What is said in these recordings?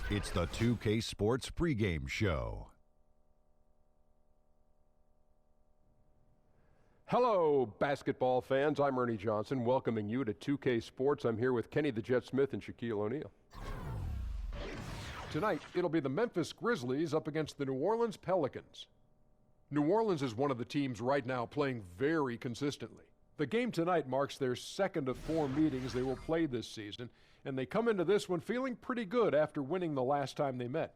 It's the 2K Sports pregame show. Hello, basketball fans. I'm Ernie Johnson, welcoming you to 2K Sports. I'm here with Kenny the Jet Smith and Shaquille O'Neal. Tonight, it'll be the Memphis Grizzlies up against the New Orleans Pelicans. New Orleans is one of the teams right now playing very consistently. The game tonight marks their second of 4 meetings they will play this season, and they come into this one feeling pretty good after winning the last time they met.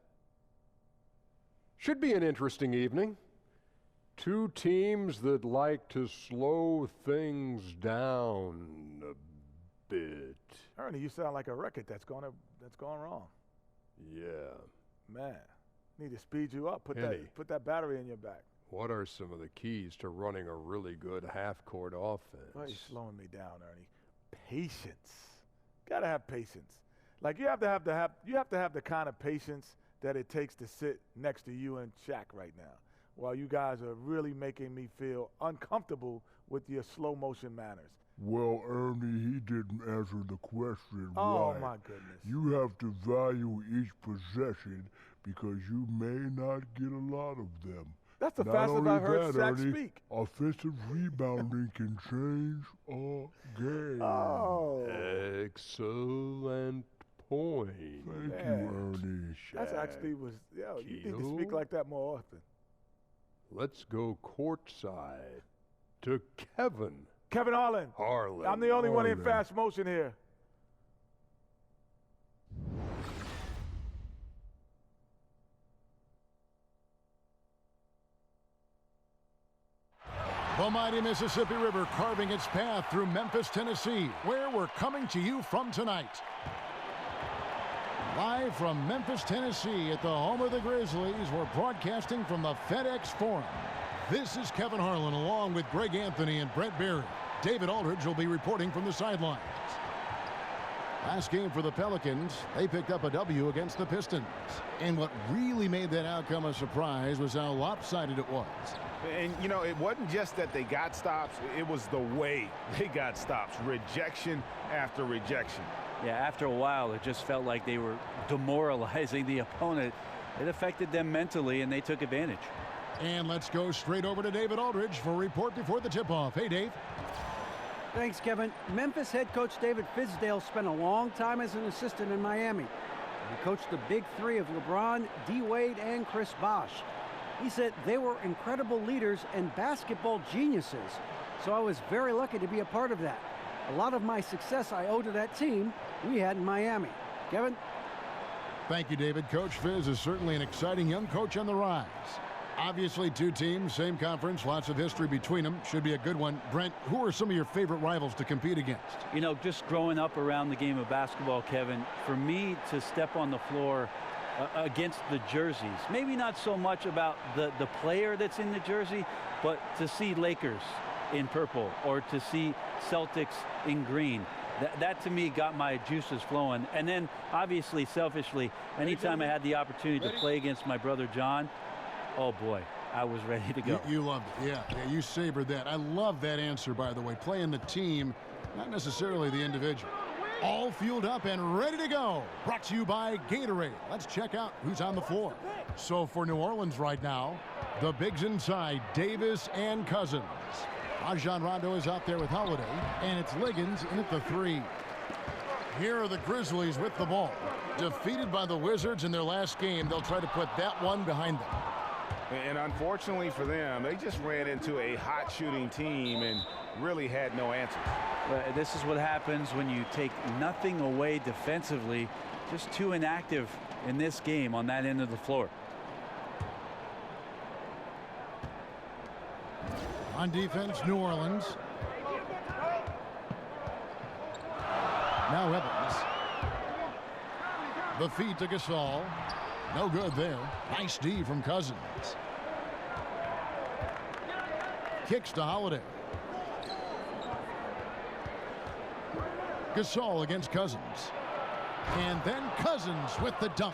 Should be an interesting evening. Two teams that like to slow things down a bit. Ernie, you sound like a record that's going wrong. Yeah. Man, need to speed you up. Put that battery in your back. What are some of the keys to running a really good half-court offense? Why are you slowing me down, Ernie? Patience. Gotta have patience. Like you have to have the kind of patience that it takes to sit next to you and Shaq right now, while you guys are really making me feel uncomfortable with your slow motion manners. Well, Ernie, he didn't answer the question Oh, right. my goodness. You have to value each possession because you may not get a lot of them. That's the Not fastest only I've heard that, Shaq Ernie, speak. offensive rebounding can change a game. Oh. Excellent point. Thank you, Ernie. That's actually you need to speak like that more often. Let's go courtside to Kevin Harlan. I'm the only one in fast motion here. The mighty Mississippi River carving its path through Memphis, Tennessee, where we're coming to you from tonight. Live from Memphis, Tennessee, at the home of the Grizzlies, we're broadcasting from the FedEx Forum. This is Kevin Harlan, along with Greg Anthony and Brett Berry. David Aldridge will be reporting from the sidelines. Last game for the Pelicans, they picked up a W against the Pistons. And what really made that outcome a surprise was how lopsided it was. And, you know, it wasn't just that they got stops. It was the way they got stops. Rejection after rejection. Yeah, after a while, it just felt like they were demoralizing the opponent. It affected them mentally, and they took advantage. And let's go straight over to David Aldridge for a report before the tip-off. Hey, Dave. Thanks, Kevin. Memphis head coach David Fizdale spent a long time as an assistant in Miami. He coached the big three of LeBron, D. Wade, and Chris Bosh. He said they were incredible leaders and basketball geniuses, so I was very lucky to be a part of that. A lot of my success I owe to that team we had in Miami. Kevin? Thank you, David. Coach Fizz is certainly an exciting young coach on the rise. Obviously, two teams, same conference, lots of history between them. Should be a good one. Brent, who are some of your favorite rivals to compete against? You know, just growing up around the game of basketball, Kevin, for me to step on the floor against the jerseys, maybe not so much about the player that's in the jersey, but to see Lakers in purple or to see Celtics in green. That to me got my juices flowing. And then obviously, selfishly, anytime I had the opportunity to play against my brother John, oh boy, I was ready to go. You loved it. Yeah, you savored that. I love that answer, by the way. Playing the team, not necessarily the individual. All fueled up and ready to go. Brought to you by Gatorade. Let's check out who's on the floor. So for New Orleans right now, the bigs inside, Davis and Cousins. Rajon Rondo is out there with Holiday, and it's Liggins in at the 3. Here are the Grizzlies with the ball. Defeated by the Wizards in their last game, they'll try to put that one behind them. And unfortunately for them, they just ran into a hot shooting team and really had no answers. This is what happens when you take nothing away defensively. Just too inactive in this game on that end of the floor. On defense, New Orleans. Now Evans. The feed to Gasol. No good there. Nice D from Cousins. Kicks to Holiday. Gasol against Cousins. And then Cousins with the dunk.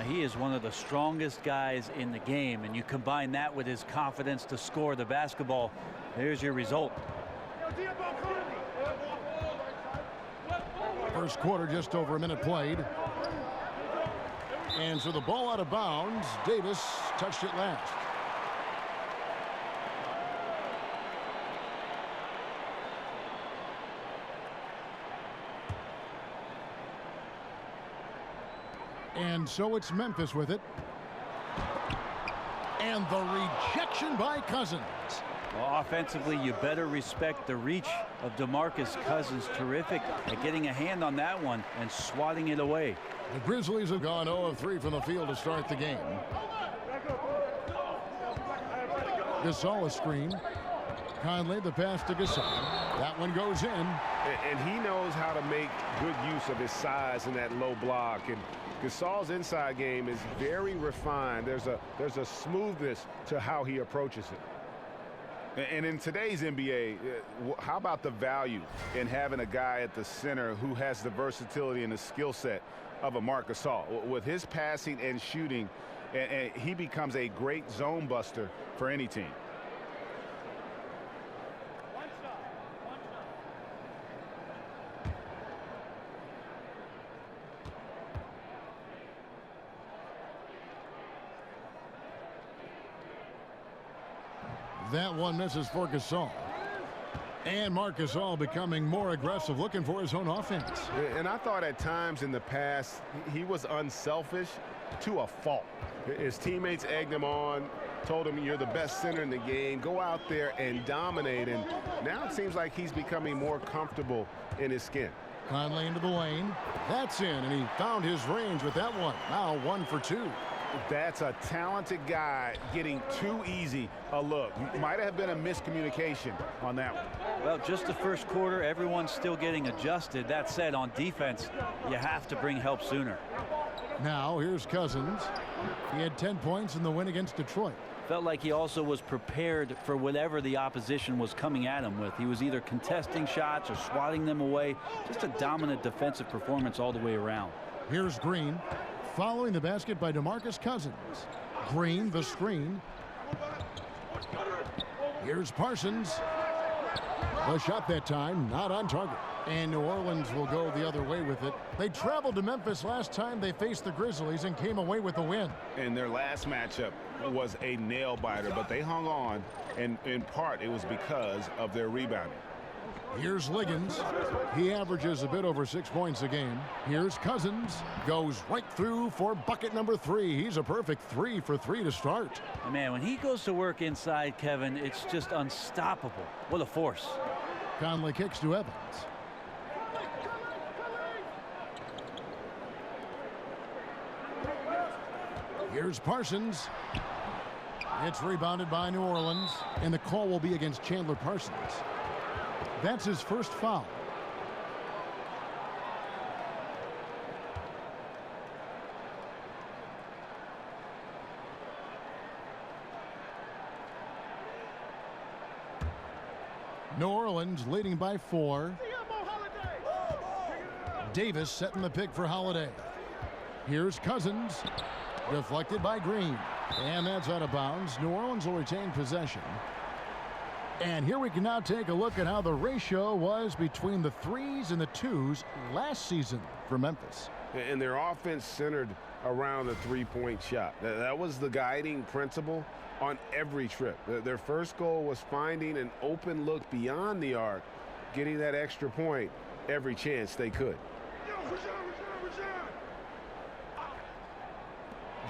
He is one of the strongest guys in the game, and you combine that with his confidence to score the basketball. There's your result. First quarter, just over a minute played. And so the ball out of bounds. Davis touched it last. And so it's Memphis with it. And the rejection by Cousins. Well, offensively, you better respect the reach of DeMarcus Cousins. Terrific at getting a hand on that one and swatting it away. The Grizzlies have gone 0 of 3 from the field to start the game. Gasol a screen. Conley the pass to Gasol. That one goes in. And he knows how to make good use of his size in that low block. And Gasol's inside game is very refined. There's a smoothness to how he approaches it. And in today's NBA, how about the value in having a guy at the center who has the versatility and the skill set of a Marc Gasol? With his passing and shooting, and he becomes a great zone buster for any team. That one misses for Gasol. And Marc Gasol becoming more aggressive, looking for his own offense. And I thought at times in the past he was unselfish to a fault. His teammates egged him on, told him you're the best center in the game, go out there and dominate. And now it seems like he's becoming more comfortable in his skin. Conley into the lane. That's in, and he found his range with that one. Now 1 for 2. That's a talented guy getting too easy a look. Might have been a miscommunication on that one. Well, just the first quarter, everyone's still getting adjusted. That said, on defense, you have to bring help sooner. Now here's Cousins. He had 10 points in the win against Detroit. Felt like he also was prepared for whatever the opposition was coming at him with. He was either contesting shots or swatting them away. Just a dominant defensive performance all the way around. Here's Green. Following the basket by DeMarcus Cousins. Green the screen. Here's Parsons. The shot that time not on target. And New Orleans will go the other way with it. They traveled to Memphis last time they faced the Grizzlies and came away with the win. And their last matchup was a nail biter, but they hung on, and in part it was because of their rebounding. Here's Liggins. He averages a bit over 6 points a game. Here's Cousins. Goes right through for bucket number 3. He's a perfect 3 for 3 to start. Man, when he goes to work inside, Kevin, it's just unstoppable. What a force. Conley kicks to Evans. Here's Parsons. It's rebounded by New Orleans, and the call will be against Chandler Parsons. That's his first foul. New Orleans leading by 4. Davis setting the pick for Holiday. Here's Cousins. Deflected by Green. And that's out of bounds. New Orleans will retain possession. And here we can now take a look at how the ratio was between the 3s and the 2s last season for Memphis. And their offense centered around the three-point shot. That was the guiding principle on every trip. Their first goal was finding an open look beyond the arc, getting that extra point every chance they could.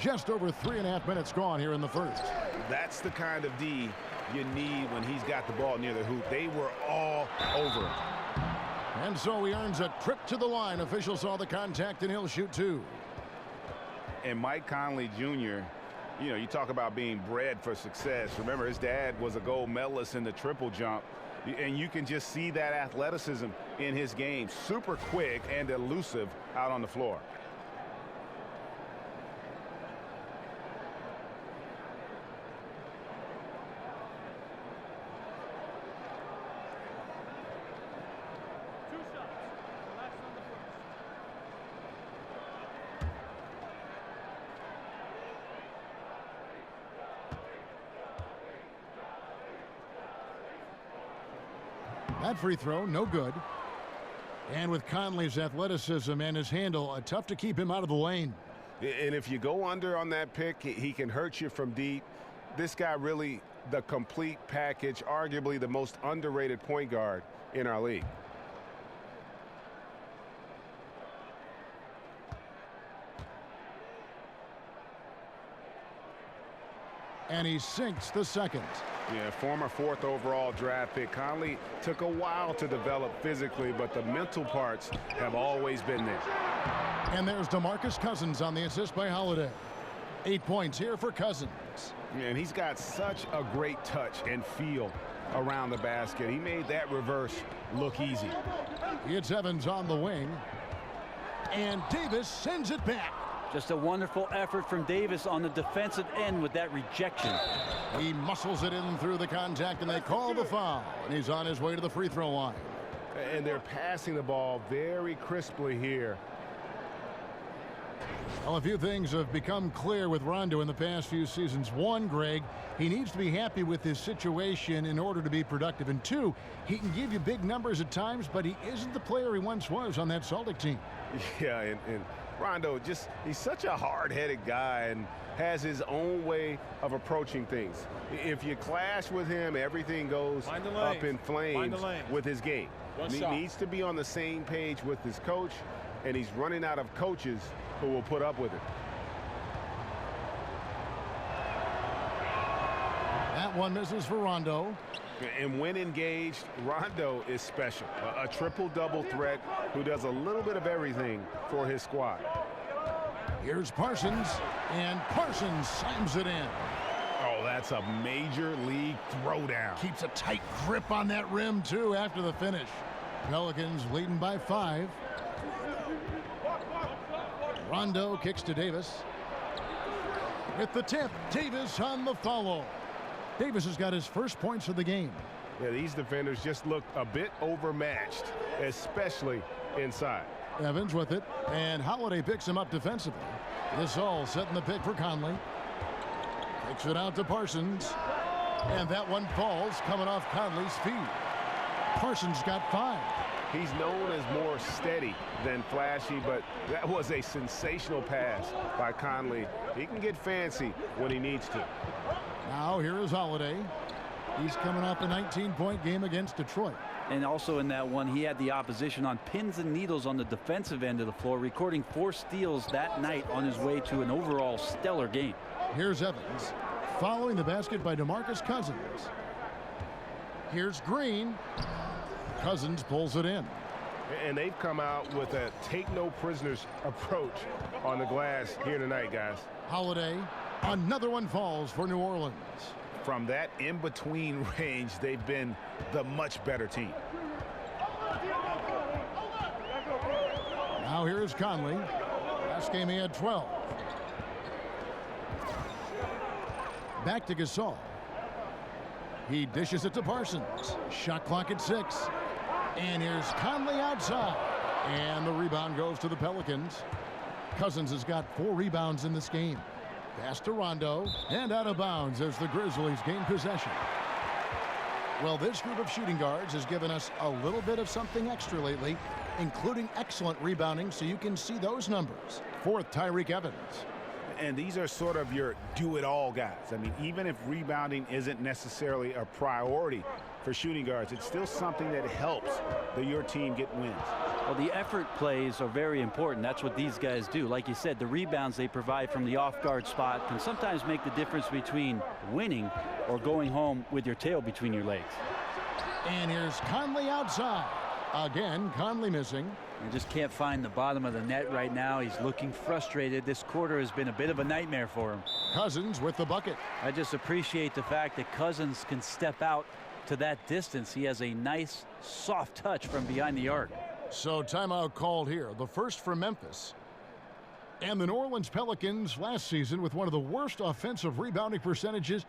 Just over 3.5 minutes gone here in the first. That's the kind of D you need when he's got the ball near the hoop. They were all over it. And so he earns a trip to the line. Officials saw the contact, and he'll shoot 2. And Mike Conley Jr., you know, you talk about being bred for success. Remember, his dad was a gold medalist in the triple jump. And you can just see that athleticism in his game. Super quick and elusive out on the floor. That free throw, no good. And with Conley's athleticism and his handle, tough to keep him out of the lane. And if you go under on that pick, he can hurt you from deep. This guy really the complete package, arguably the most underrated point guard in our league. And he sinks the second. Yeah, former 4th overall draft pick. Conley took a while to develop physically, but the mental parts have always been there. And there's DeMarcus Cousins on the assist by Holiday. 8 points here for Cousins. Yeah, and he's got such a great touch and feel around the basket. He made that reverse look easy. It's Evans on the wing. And Davis sends it back. Just a wonderful effort from Davis on the defensive end with that rejection. He muscles it in through the contact, and they call the foul. And he's on his way to the free throw line. And they're passing the ball very crisply here. Well, a few things have become clear with Rondo in the past few seasons. One, Greg, he needs to be happy with his situation in order to be productive. And two, he can give you big numbers at times, but he isn't the player he once was on that Celtic team. Yeah, and Rondo, he's such a hard-headed guy and has his own way of approaching things. If you clash with him, everything goes up in flames with his game. He needs to be on the same page with his coach, and he's running out of coaches who will put up with it. That one misses for Rondo. And when engaged, Rondo is special. A triple-double threat who does a little bit of everything for his squad. Here's Parsons, and Parsons slams it in. Oh, that's a major league throwdown. Keeps a tight grip on that rim, too, after the finish. Pelicans leading by 5. Rondo kicks to Davis. With the tip, Davis on the follow. Davis has got his first points of the game. Yeah, these defenders just look a bit overmatched, especially inside. Evans with it, and Holiday picks him up defensively. This all setting the pick for Conley. Kicks it out to Parsons. And that one falls coming off Conley's feet. Parsons got 5. He's known as more steady than flashy, but that was a sensational pass by Conley. He can get fancy when he needs to. Now here is Holiday. He's coming off a 19-point game against Detroit. And also in that one, he had the opposition on pins and needles on the defensive end of the floor, recording 4 steals that night on his way to an overall stellar game. Here's Evans, following the basket by DeMarcus Cousins. Here's Green. Cousins pulls it in. And they've come out with a take-no-prisoners approach on the glass here tonight, guys. Holiday, another one falls for New Orleans. From that in-between range, they've been the much better team. Now here's Conley. Last game he had 12. Back to Gasol. He dishes it to Parsons. Shot clock at 6. And here's Conley outside. And the rebound goes to the Pelicans. Cousins has got 4 rebounds in this game. Pass to Rondo, and out of bounds as the Grizzlies gain possession. Well, this group of shooting guards has given us a little bit of something extra lately, including excellent rebounding, so you can see those numbers. 4th, Tyreke Evans. And these are sort of your do-it-all guys. I mean, even if rebounding isn't necessarily a priority for shooting guards, it's still something that helps your team get wins. Well, the effort plays are very important. That's what these guys do. Like you said, the rebounds they provide from the off-guard spot can sometimes make the difference between winning or going home with your tail between your legs. And here's Conley outside. Again, Conley missing. You just can't find the bottom of the net right now. He's looking frustrated. This quarter has been a bit of a nightmare for him. Cousins with the bucket. I just appreciate the fact that Cousins can step out to that distance. He has a nice, soft touch from behind the arc. So timeout called here. The first for Memphis. And the New Orleans Pelicans last season with one of the worst offensive rebounding percentages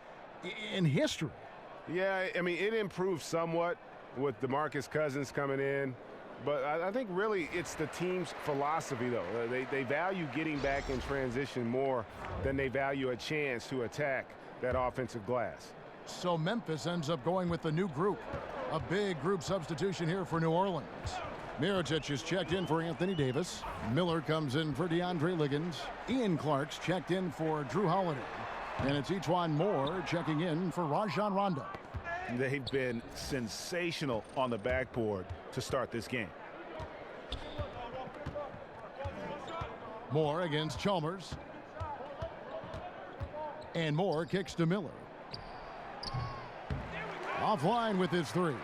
in history. Yeah, I mean, it improved somewhat with DeMarcus Cousins coming in. But I think really it's the team's philosophy, though. They value getting back in transition more than they value a chance to attack that offensive glass. So Memphis ends up going with the new group. A big group substitution here for New Orleans. Mirotic is checked in for Anthony Davis. Miller comes in for DeAndre Liggins. Ian Clark's checked in for Drew Holiday. And it's Etuan Moore checking in for Rajon Rondo. They've been sensational on the backboard to start this game. Moore against Chalmers. And Moore kicks to Miller. Offline with his three.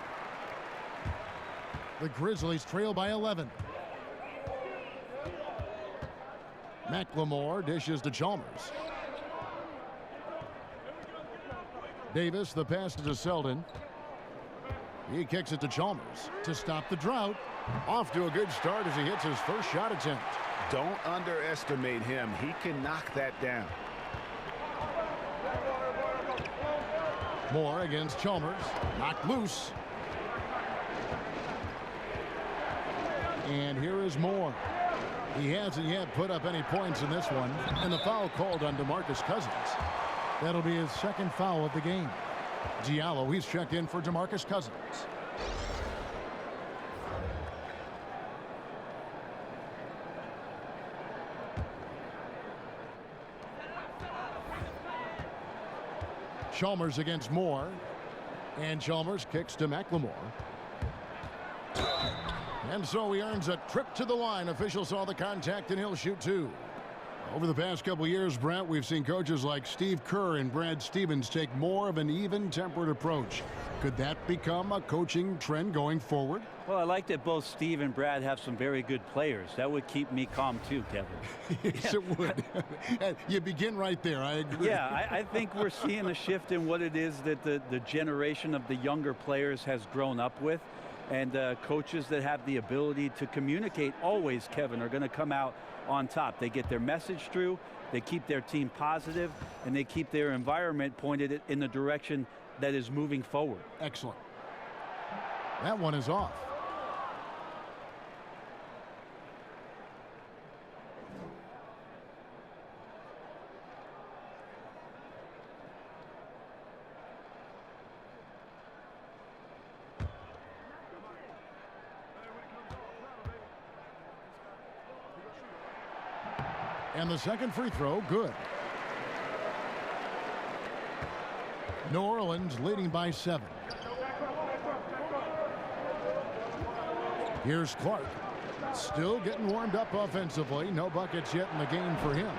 The Grizzlies trail by 11. McLemore dishes to Chalmers. Davis, the pass to Selden. He kicks it to Chalmers to stop the drought. Off to a good start as he hits his first shot attempt. Don't underestimate him. He can knock that down. Moore against Chalmers. Knocked loose. And here is Moore. He hasn't yet put up any points in this one. And the foul called on DeMarcus Cousins. That'll be his second foul of the game. Diallo, he's checked in for DeMarcus Cousins. Chalmers against Moore. And Chalmers kicks to McLemore. And so he earns a trip to the line. Officials saw the contact and he'll shoot two. Over the past couple years, Brent, we've seen coaches like Steve Kerr and Brad Stevens take more of an even-tempered approach. Could that become a coaching trend going forward? Well, I like that both Steve and Brad have some very good players. That would keep me calm too, Kevin. Yes, it would. You begin right there. I agree. Yeah, I think we're seeing a shift in what it is that the generation of the younger players has grown up with. And coaches that have the ability to communicate always, Kevin, are going to come out on top. They get their message through, they keep their team positive, and they keep their environment pointed in the direction that is moving forward. Excellent. That one is off. And the second free throw, good. New Orleans leading by 7. Here's Clark. Still getting warmed up offensively. No buckets yet in the game for him.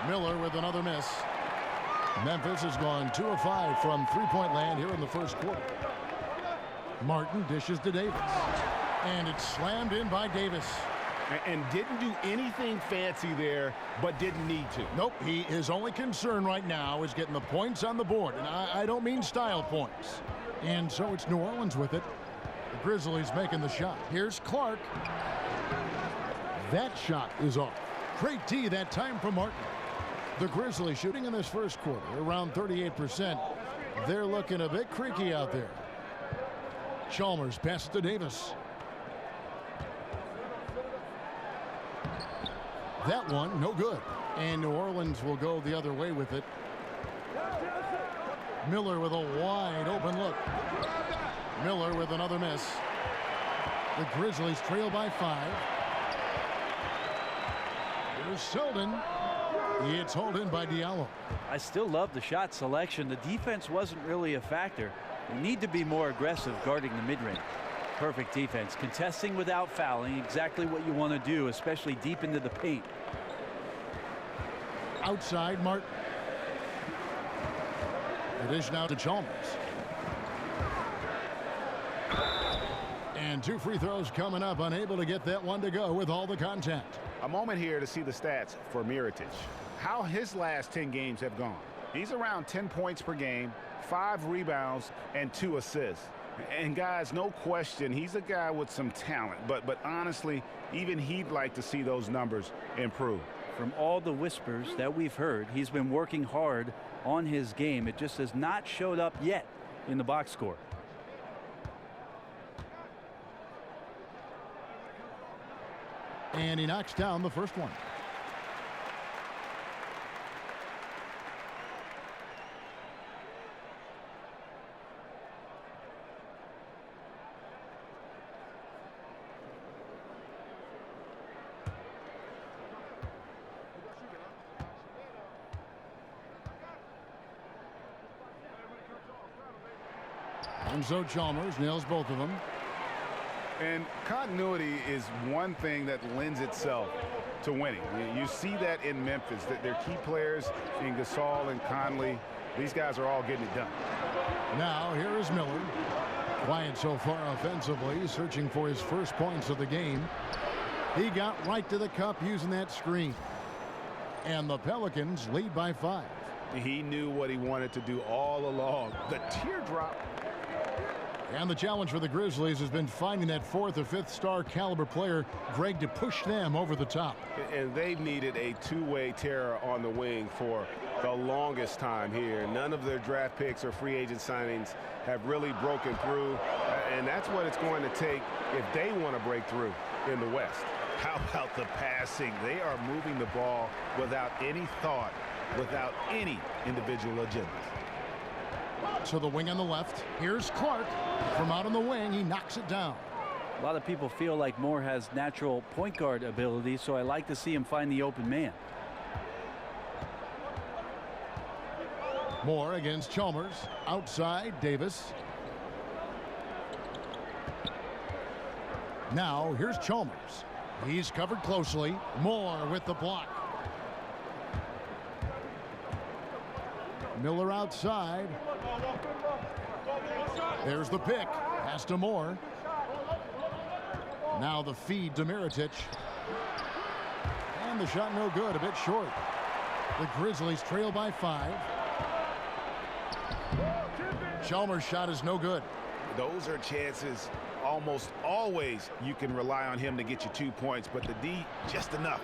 Miller with another miss. Memphis has gone 2 of 5 from three-point land here in the first quarter. Martin dishes to Davis. And it's slammed in by Davis. And didn't do anything fancy there, but didn't need to. Nope, his only concern right now is getting the points on the board. And I don't mean style points. And so it's New Orleans with it. The Grizzlies making the shot. Here's Clark. That shot is off. Great D that time from Martin. The Grizzlies shooting in this first quarter around 38%. They're looking a bit creaky out there. Chalmers passes to Davis. That one, no good. And New Orleans will go the other way with it. Miller with a wide open look. Miller with another miss. The Grizzlies trail by 5. Here's Selden. It's hauled in by Diallo. I still love the shot selection. The defense wasn't really a factor. You need to be more aggressive guarding the mid-range. Perfect defense. Contesting without fouling, exactly what you want to do, especially deep into the paint. Outside, Martin. It is now to Chalmers. And 2 free throws coming up, unable to get that one to go with all the contact. A moment here to see the stats for Mirotic. How his last 10 games have gone. He's around 10 points per game, 5 rebounds, and 2 assists. And guys, no question, he's a guy with some talent. But honestly, even he'd like to see those numbers improve. From all the whispers that we've heard, he's been working hard on his game. It just has not showed up yet in the box score. And he knocks down the first one. And so Chalmers nails both of them. And continuity is one thing that lends itself to winning. You see that in Memphis, that their key players in Gasol and Conley, these guys are all getting it done. Now here is Miller. Quiet so far offensively, searching for his first points of the game. He got right to the cup using that screen. And the Pelicans lead by 5. He knew what he wanted to do all along. The teardrop. And the challenge for the Grizzlies has been finding that 4th or 5th star caliber player, Greg, to push them over the top. And they've needed a two-way terror on the wing for the longest time here. None of their draft picks or free agent signings have really broken through. And that's what it's going to take if they want to break through in the West. How about the passing? They are moving the ball without any thought, without any individual agendas. To the wing on the left. Here's Clark. From out on the wing, he knocks it down. A lot of people feel like Moore has natural point guard ability, so I like to see him find the open man. Moore against Chalmers. Outside, Davis. Now, here's Chalmers. He's covered closely. Moore with the block. Miller outside. There's the pick. Pass to Moore. Now the feed to Mirotic. And the shot no good, a bit short. The Grizzlies trail by 5. Chalmers' shot is no good. Those are chances almost always you can rely on him to get you 2 points, but the D just enough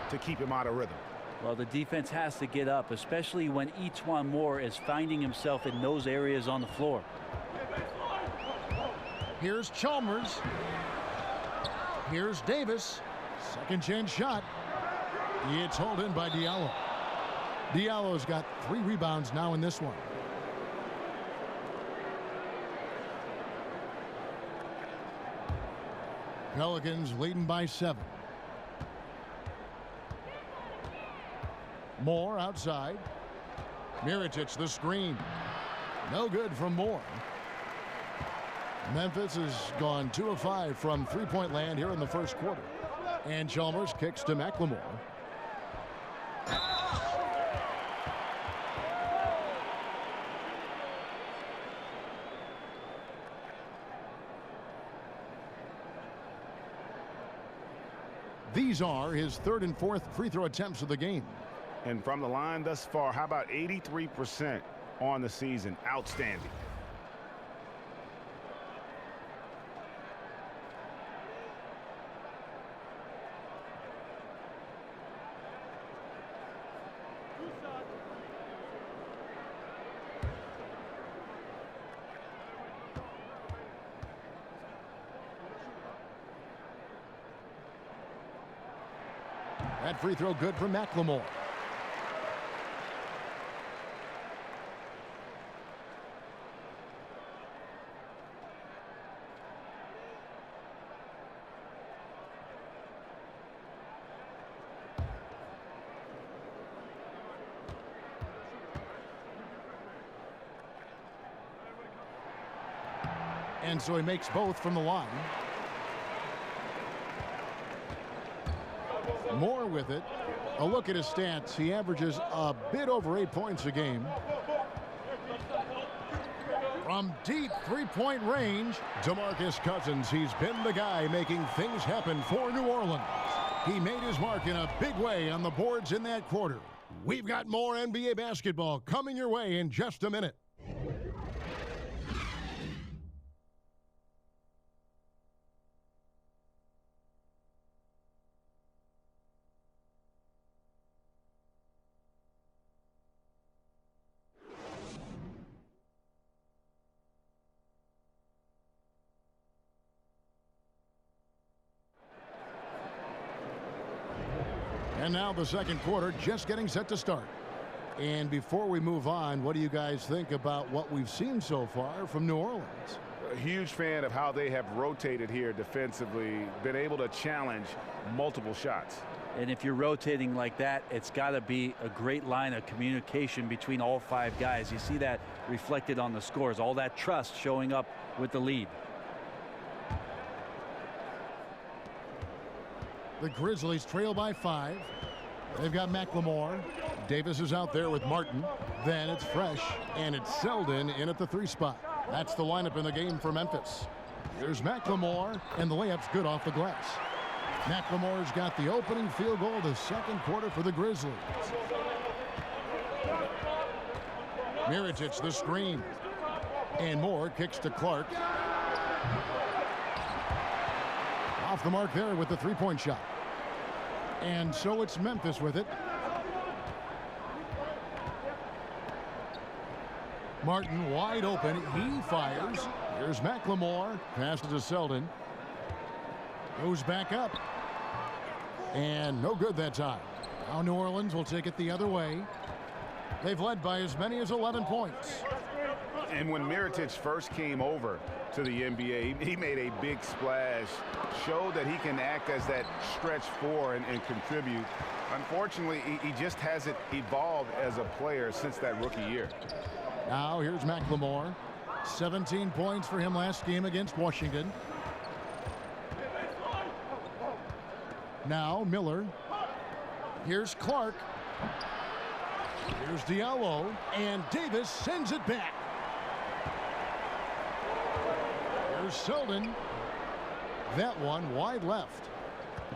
to keep him out of rhythm. Well, the defense has to get up, especially when E'Twaun Moore is finding himself in those areas on the floor. Here's Chalmers. Here's Davis. Second chance shot. It's hauled in by Diallo. Diallo's got 3 rebounds now in this one. Pelicans leading by 7. Moore outside. Mirotic the screen. No good from Moore. Memphis has gone 2 of 5 from three-point land here in the first quarter. And Chalmers kicks to McLemore. These are his 3rd and 4th free throw attempts of the game. And from the line thus far, how about 83% on the season? Outstanding. That free throw good for McLemore. And so he makes both from the line. Moore with it. A look at his stats. He averages a bit over 8 points a game. From deep three-point range, DeMarcus Cousins. He's been the guy making things happen for New Orleans. He made his mark in a big way on the boards in that quarter. We've got more NBA basketball coming your way in just a minute. And now the second quarter just getting set to start. And before we move on, what do you guys think about what we've seen so far from New Orleans? A huge fan of how they have rotated here defensively, been able to challenge multiple shots. And if you're rotating like that, it's got to be a great line of communication between all 5 guys. You see that reflected on the scores, all that trust showing up with the lead. The Grizzlies trail by 5. They've got McLemore. Davis is out there with Martin. Then it's Fresh, and it's Selden in at the 3 spot. That's the lineup in the game for Memphis. Here's McLemore, and the layup's good off the glass. McLemore's got the opening field goal of the second quarter for the Grizzlies. Mirotic the screen. And Moore kicks to Clark. Off the mark there with the 3-point shot. And so it's Memphis with it. Martin wide open. He fires. Here's McLemore. Pass to Selden. Goes back up. And no good that time. Now New Orleans will take it the other way. They've led by as many as 11 points. And when Mirotic first came over to the NBA, he made a big splash, showed that he can act as that stretch 4 and contribute. Unfortunately, he just hasn't evolved as a player since that rookie year. Now here's McLemore. 17 points for him last game against Washington. Now Miller. Here's Clark. Here's Diallo. And Davis sends it back. Here's Selden. That one wide left.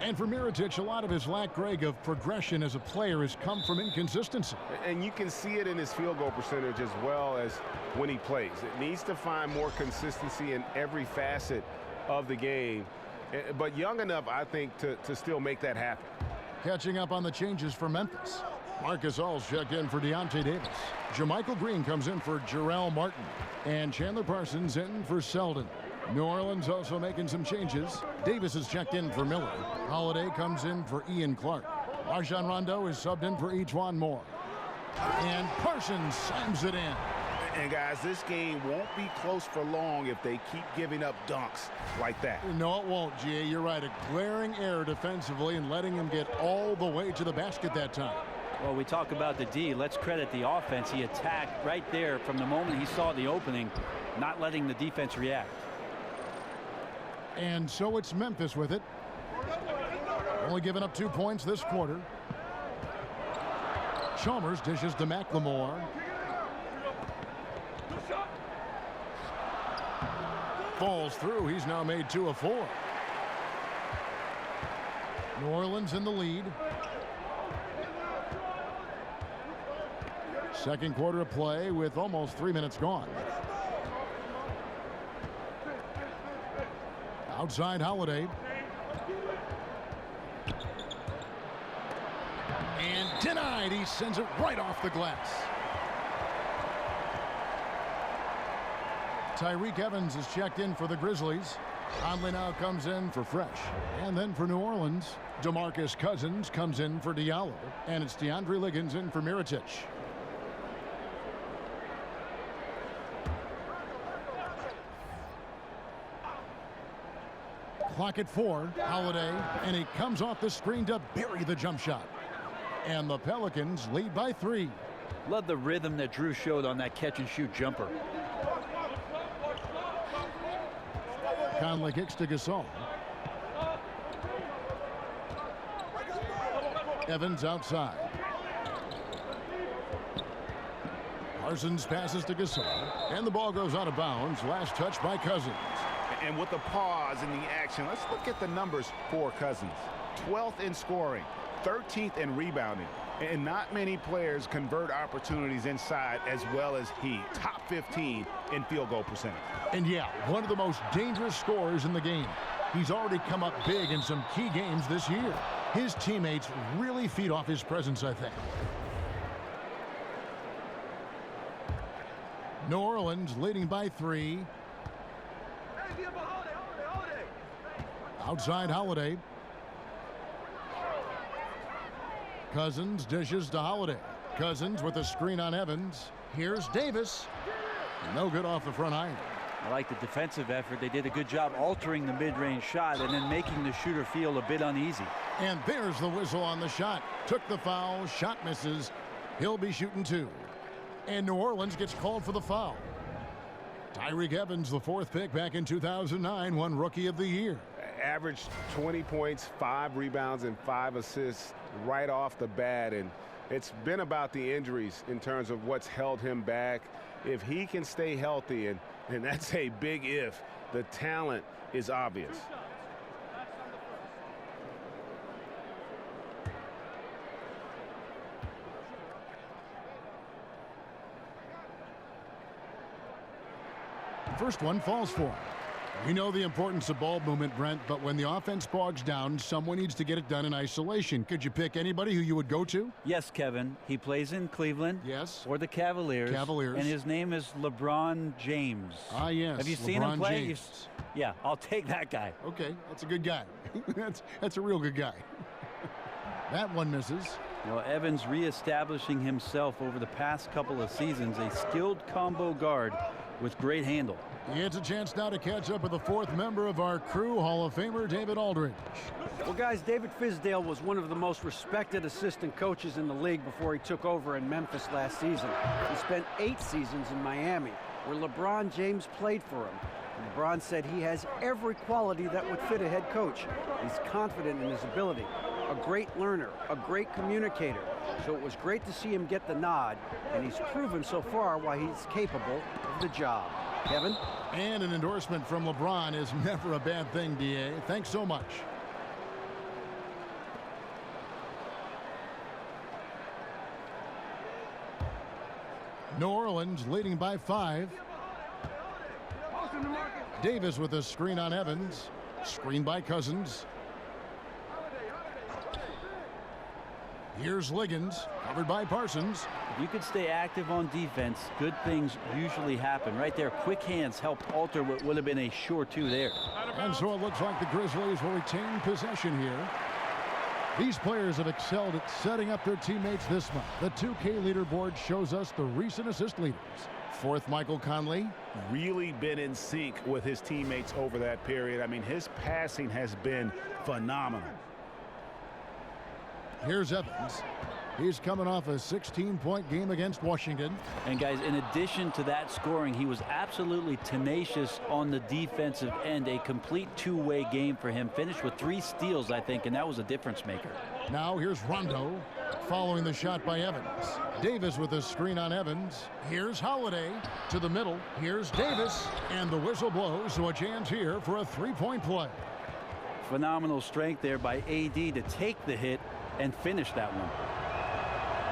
And for Mirotic, a lot of his lack, Greg, of progression as a player has come from inconsistency. And you can see it in his field goal percentage as well as when he plays. It needs to find more consistency in every facet of the game. But young enough, I think, to still make that happen. Catching up on the changes for Memphis. Marcus All's checked in for Deontay Davis. Jermichael Green comes in for Jarrell Martin. And Chandler Parsons in for Selden. New Orleans also making some changes. Davis is checked in for Miller. Holiday comes in for Ian Clark. Rajon Rondo is subbed in for Ejuan Moore. And Parsons slams it in. And guys, this game won't be close for long if they keep giving up dunks like that. No, it won't, G.A. You're right. A glaring error defensively and letting him get all the way to the basket that time. Well, we talk about the D. Let's credit the offense. He attacked right there from the moment he saw the opening, not letting the defense react. And so it's Memphis with it. Only giving up 2 points this quarter. Chalmers dishes to McLemore. Falls through. He's now made 2 of 4. New Orleans in the lead. Second quarter of play with almost 3 minutes gone. Outside Holiday. And denied. He sends it right off the glass. Tyreke Evans is checked in for the Grizzlies. Conley now comes in for Fresh. And then for New Orleans, DeMarcus Cousins comes in for Diallo. And it's DeAndre Liggins in for Mirotic. Clock at 4. Holiday, and he comes off the screen to bury the jump shot. And the Pelicans lead by 3. Love the rhythm that Drew showed on that catch-and-shoot jumper. Conley kicks to Gasol. Evans outside. Parsons passes to Gasol. And the ball goes out of bounds. Last touch by Cousins. And with the pause in the action, let's look at the numbers for Cousins. 12th in scoring, 13th in rebounding. And not many players convert opportunities inside as well as he. Top 15 in field goal percentage. And yeah, one of the most dangerous scorers in the game. He's already come up big in some key games this year. His teammates really feed off his presence, I think. New Orleans leading by 3. Outside Holiday. Cousins dishes to Holiday. Cousins with a screen on Evans. Here's Davis. No good off the front iron. I like the defensive effort. They did a good job altering the mid-range shot and then making the shooter feel a bit uneasy. And there's the whistle on the shot. Took the foul. Shot misses. He'll be shooting 2. And New Orleans gets called for the foul. Tyreke Evans, the 4th pick back in 2009, won Rookie of the Year. Averaged 20 points, 5 rebounds, and 5 assists right off the bat. And it's been about the injuries in terms of what's held him back. If he can stay healthy, and that's a big if, the talent is obvious. First one falls for him. We know the importance of ball movement, Brent, but when the offense bogs down, someone needs to get it done in isolation. Could you pick anybody who you would go to? Yes, Kevin. He plays in Cleveland. Yes. Or the Cavaliers. Cavaliers. And his name is LeBron James. Ah, yes. Have you seen him play? Yeah, I'll take that guy. Okay, that's a good guy. that's a real good guy. That one misses. Well, Evans reestablishing himself over the past couple of seasons, a skilled combo guard with great handle. It's a chance now to catch up with the 4th member of our crew, Hall of Famer David Aldridge. Well, guys, David Fizdale was one of the most respected assistant coaches in the league before he took over in Memphis last season. He spent 8 seasons in Miami, where LeBron James played for him. LeBron said he has every quality that would fit a head coach. He's confident in his ability, a great learner, a great communicator. So it was great to see him get the nod, and he's proven so far why he's capable of the job. Kevin? And an endorsement from LeBron is never a bad thing, D.A. Thanks so much. New Orleans leading by 5. Davis with a screen on Evans. Screen by Cousins. Here's Liggins, covered by Parsons. If you could stay active on defense, good things usually happen. Right there, quick hands help alter what would have been a sure 2 there. And so it looks like the Grizzlies will retain possession here. These players have excelled at setting up their teammates this month. The 2K leaderboard shows us the recent assist leaders. 4th, Michael Conley. Really been in sync with his teammates over that period. I mean, his passing has been phenomenal. Here's Evans. He's coming off a 16-point game against Washington. And guys, in addition to that scoring, he was absolutely tenacious on the defensive end. A complete 2-way game for him. Finished with 3 steals, I think, and that was a difference maker. Now here's Rondo following the shot by Evans. Davis with a screen on Evans. Here's Holiday to the middle. Here's Davis, and the whistle blows, so a chance here for a 3-point play. Phenomenal strength there by AD to take the hit and finish that one.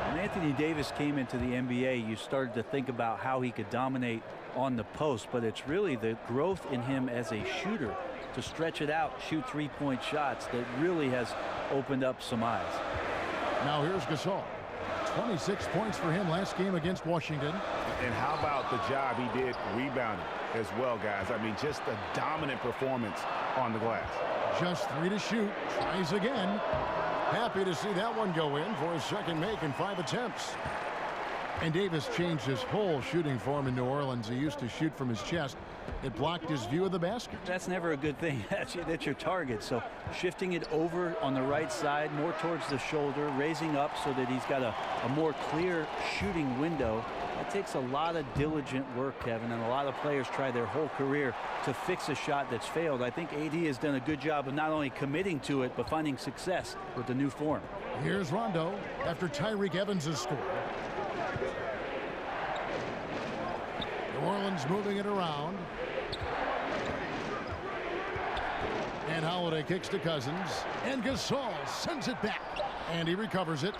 When Anthony Davis came into the NBA, you started to think about how he could dominate on the post, but it's really the growth in him as a shooter to stretch it out, shoot 3-point shots that really has opened up some eyes. Now here's Gasol. 26 points for him last game against Washington. And how about the job he did rebounding as well, guys? I mean, just a dominant performance on the glass. Just 3 to shoot. Tries again. Happy to see that one go in for his second make in 5 attempts. And Davis changed his whole shooting form in New Orleans. He used to shoot from his chest. It blocked his view of the basket. That's never a good thing. That's your target. So shifting it over on the right side, more towards the shoulder, raising up so that he's got a more clear shooting window. That takes a lot of diligent work, Kevin, and a lot of players try their whole career to fix a shot that's failed. I think AD has done a good job of not only committing to it, but finding success with the new form. Here's Rondo after Tyreke Evans has scored. New Orleans moving it around. And Holiday kicks to Cousins. And Gasol sends it back. And he recovers it.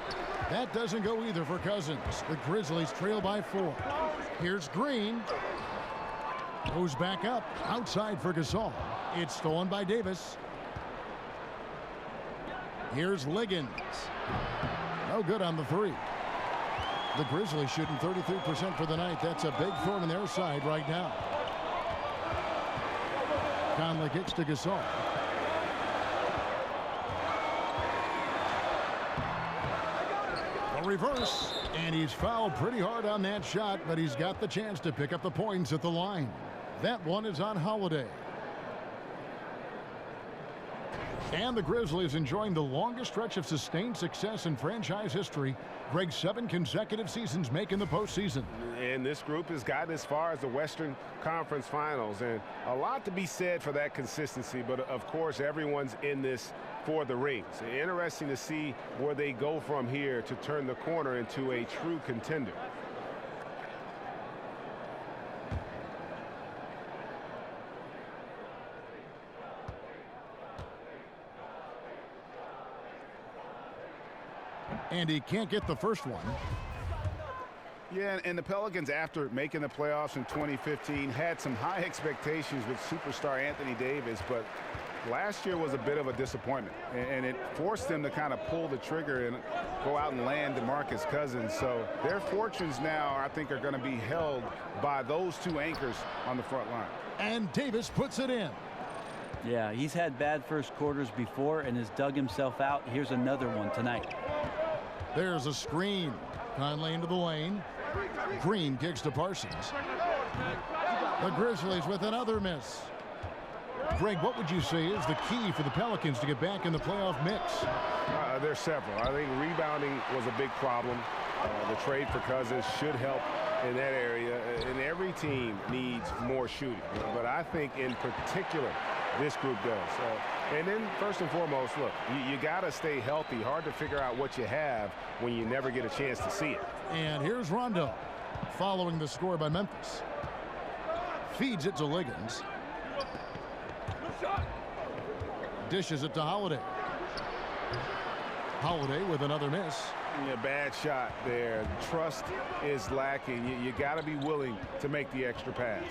That doesn't go either for Cousins. The Grizzlies trail by 4. Here's Green. Goes back up. Outside for Gasol. It's stolen by Davis. Here's Liggins. No good on the 3. The Grizzlies shooting 33% for the night. That's a big thorn in their side right now. Conley kicks to Gasol. A reverse, and he's fouled pretty hard on that shot, but he's got the chance to pick up the points at the line. That one is on Holiday. And the Grizzlies enjoying the longest stretch of sustained success in franchise history. Greg, 7 consecutive seasons making the postseason. And this group has gotten as far as the Western Conference Finals. And a lot to be said for that consistency. But, of course, everyone's in this for the rings. Interesting to see where they go from here to turn the corner into a true contender. And he can't get the first one. Yeah, and the Pelicans, after making the playoffs in 2015, had some high expectations with superstar Anthony Davis, but last year was a bit of a disappointment, and it forced them to kind of pull the trigger and go out and land DeMarcus Cousins. So their fortunes now, I think, are going to be held by those 2 anchors on the front line. And Davis puts it in. Yeah, he's had bad first quarters before and has dug himself out. Here's another one tonight. There's a screen. Conley into the lane. Green kicks to Parsons. The Grizzlies with another miss. Greg, what would you say is the key for the Pelicans to get back in the playoff mix? There's several. I think rebounding was a big problem. The trade for Cousins should help in that area. And every team needs more shooting. But I think in particular, this group does. And then first and foremost, look, you got to stay healthy. Hard to figure out what you have when you never get a chance to see it. And here's Rondo following the score by Memphis. Feeds it to Liggins. Dishes it to Holiday. Holiday with another miss. Yeah, bad shot there. Trust is lacking. You got to be willing to make the extra pass.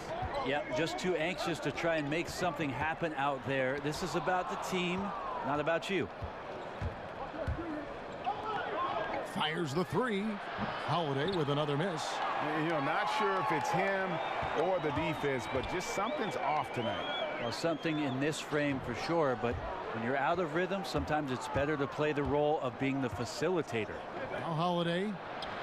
Yep, just too anxious to try and make something happen out there. This is about the team, not about you. Fires the 3. Holiday with another miss. You know, not sure if it's him or the defense, but just something's off tonight. Well, something in this frame for sure, but when you're out of rhythm, sometimes it's better to play the role of being the facilitator. Now Holiday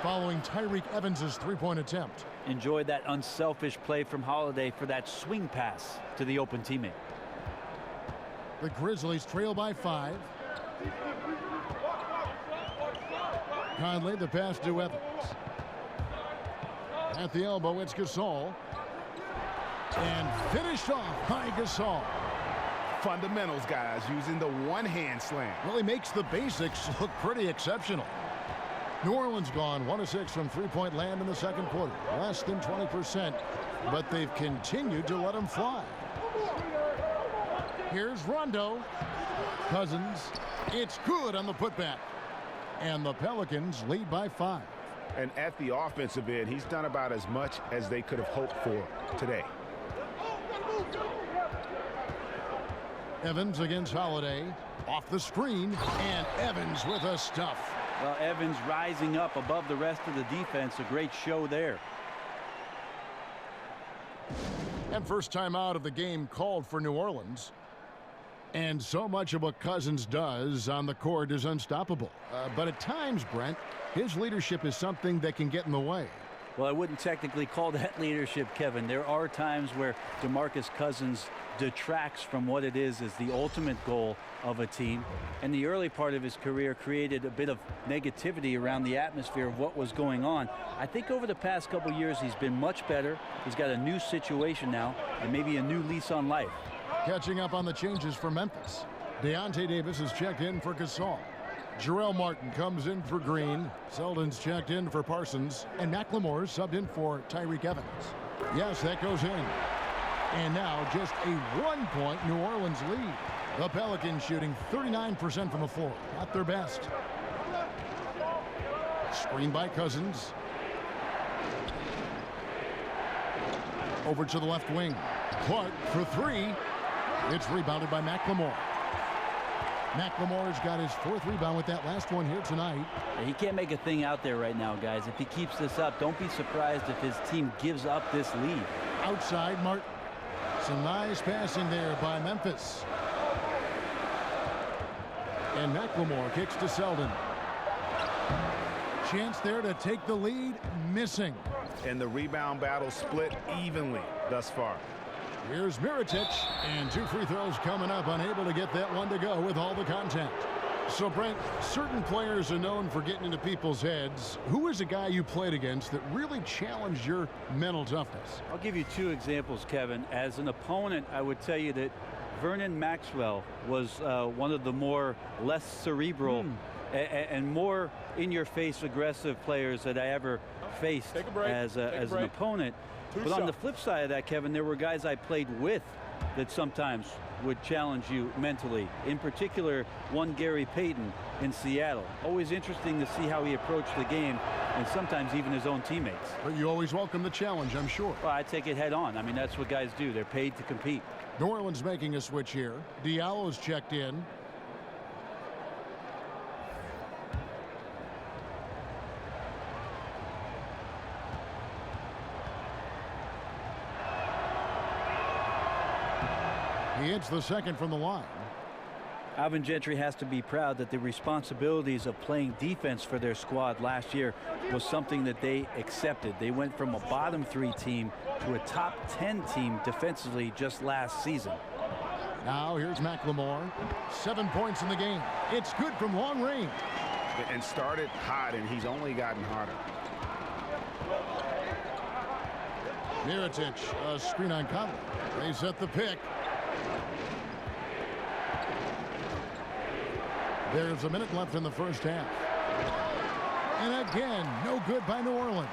following Tyreek Evans's 3-point attempt. Enjoyed that unselfish play from Holiday for that swing pass to the open teammate. The Grizzlies trail by 5. Conley, the pass to Evans. At the elbow, it's Gasol. And finished off by Gasol. Fundamentals, guys, using the one-hand slam. Well, he makes the basics look pretty exceptional. New Orleans gone 1 of 6 from 3-point land in the second quarter. Less than 20%, but they've continued to let him fly. Here's Rondo. Cousins. It's good on the putback. And the Pelicans lead by 5. And at the offensive end, he's done about as much as they could have hoped for today. Evans against Holiday. Off the screen. And Evans with a stuff. Well, Evans rising up above the rest of the defense. A great show there. And first time out of the game called for New Orleans. And so much of what Cousins does on the court is unstoppable. But at times, Brent, his leadership is something that can get in the way. Well, I wouldn't technically call that leadership, Kevin. There are times where DeMarcus Cousins detracts from what it is the ultimate goal of a team. And the early part of his career created a bit of negativity around the atmosphere of what was going on. I think over the past couple years, he's been much better. He's got a new situation now and maybe a new lease on life. Catching up on the changes for Memphis. Deontay Davis is checked in for Gasol. Jarrell Martin comes in for Green. Selden's checked in for Parsons. And McLemore subbed in for Tyreek Evans. Yes, that goes in. And now just a 1-point New Orleans lead. The Pelicans shooting 39% from the floor. Not their best. Screen by Cousins. Over to the left wing. Clark for 3. It's rebounded by McLemore. McLemore's got his 4th rebound with that last one here tonight. He can't make a thing out there right now, guys. If he keeps this up, don't be surprised if his team gives up this lead. Outside, Martin. Some nice passing there by Memphis. And McLemore kicks to Selden. Chance there to take the lead, missing. And the rebound battle split evenly thus far. Here's Mirotic, and 2 free throws coming up, unable to get that one to go with all the contact. So, Brent, certain players are known for getting into people's heads. Who is a guy you played against that really challenged your mental toughness? I'll give you 2 examples, Kevin. As an opponent, I would tell you that Vernon Maxwell was one of the less cerebral and more in-your-face aggressive players that I ever faced as an opponent. But on the flip side of that, Kevin, there were guys I played with that sometimes would challenge you mentally. In particular, one Gary Payton in Seattle. Always interesting to see how he approached the game, and sometimes even his own teammates. But you always welcome the challenge, I'm sure. Well, I take it head on. I mean, that's what guys do. They're paid to compete. New Orleans making a switch here. Diallo's checked in. He hits the second from the line. Alvin Gentry has to be proud that the responsibilities of playing defense for their squad last year was something that they accepted. They went from a bottom 3 team to a top 10 team defensively just last season. Now here's McLemore. 7 points in the game. It's good from long range. And started hot, and he's only gotten harder. Mirotic, a screen on Conley. They set the pick. There's a minute left in the first half. And again, no good by New Orleans.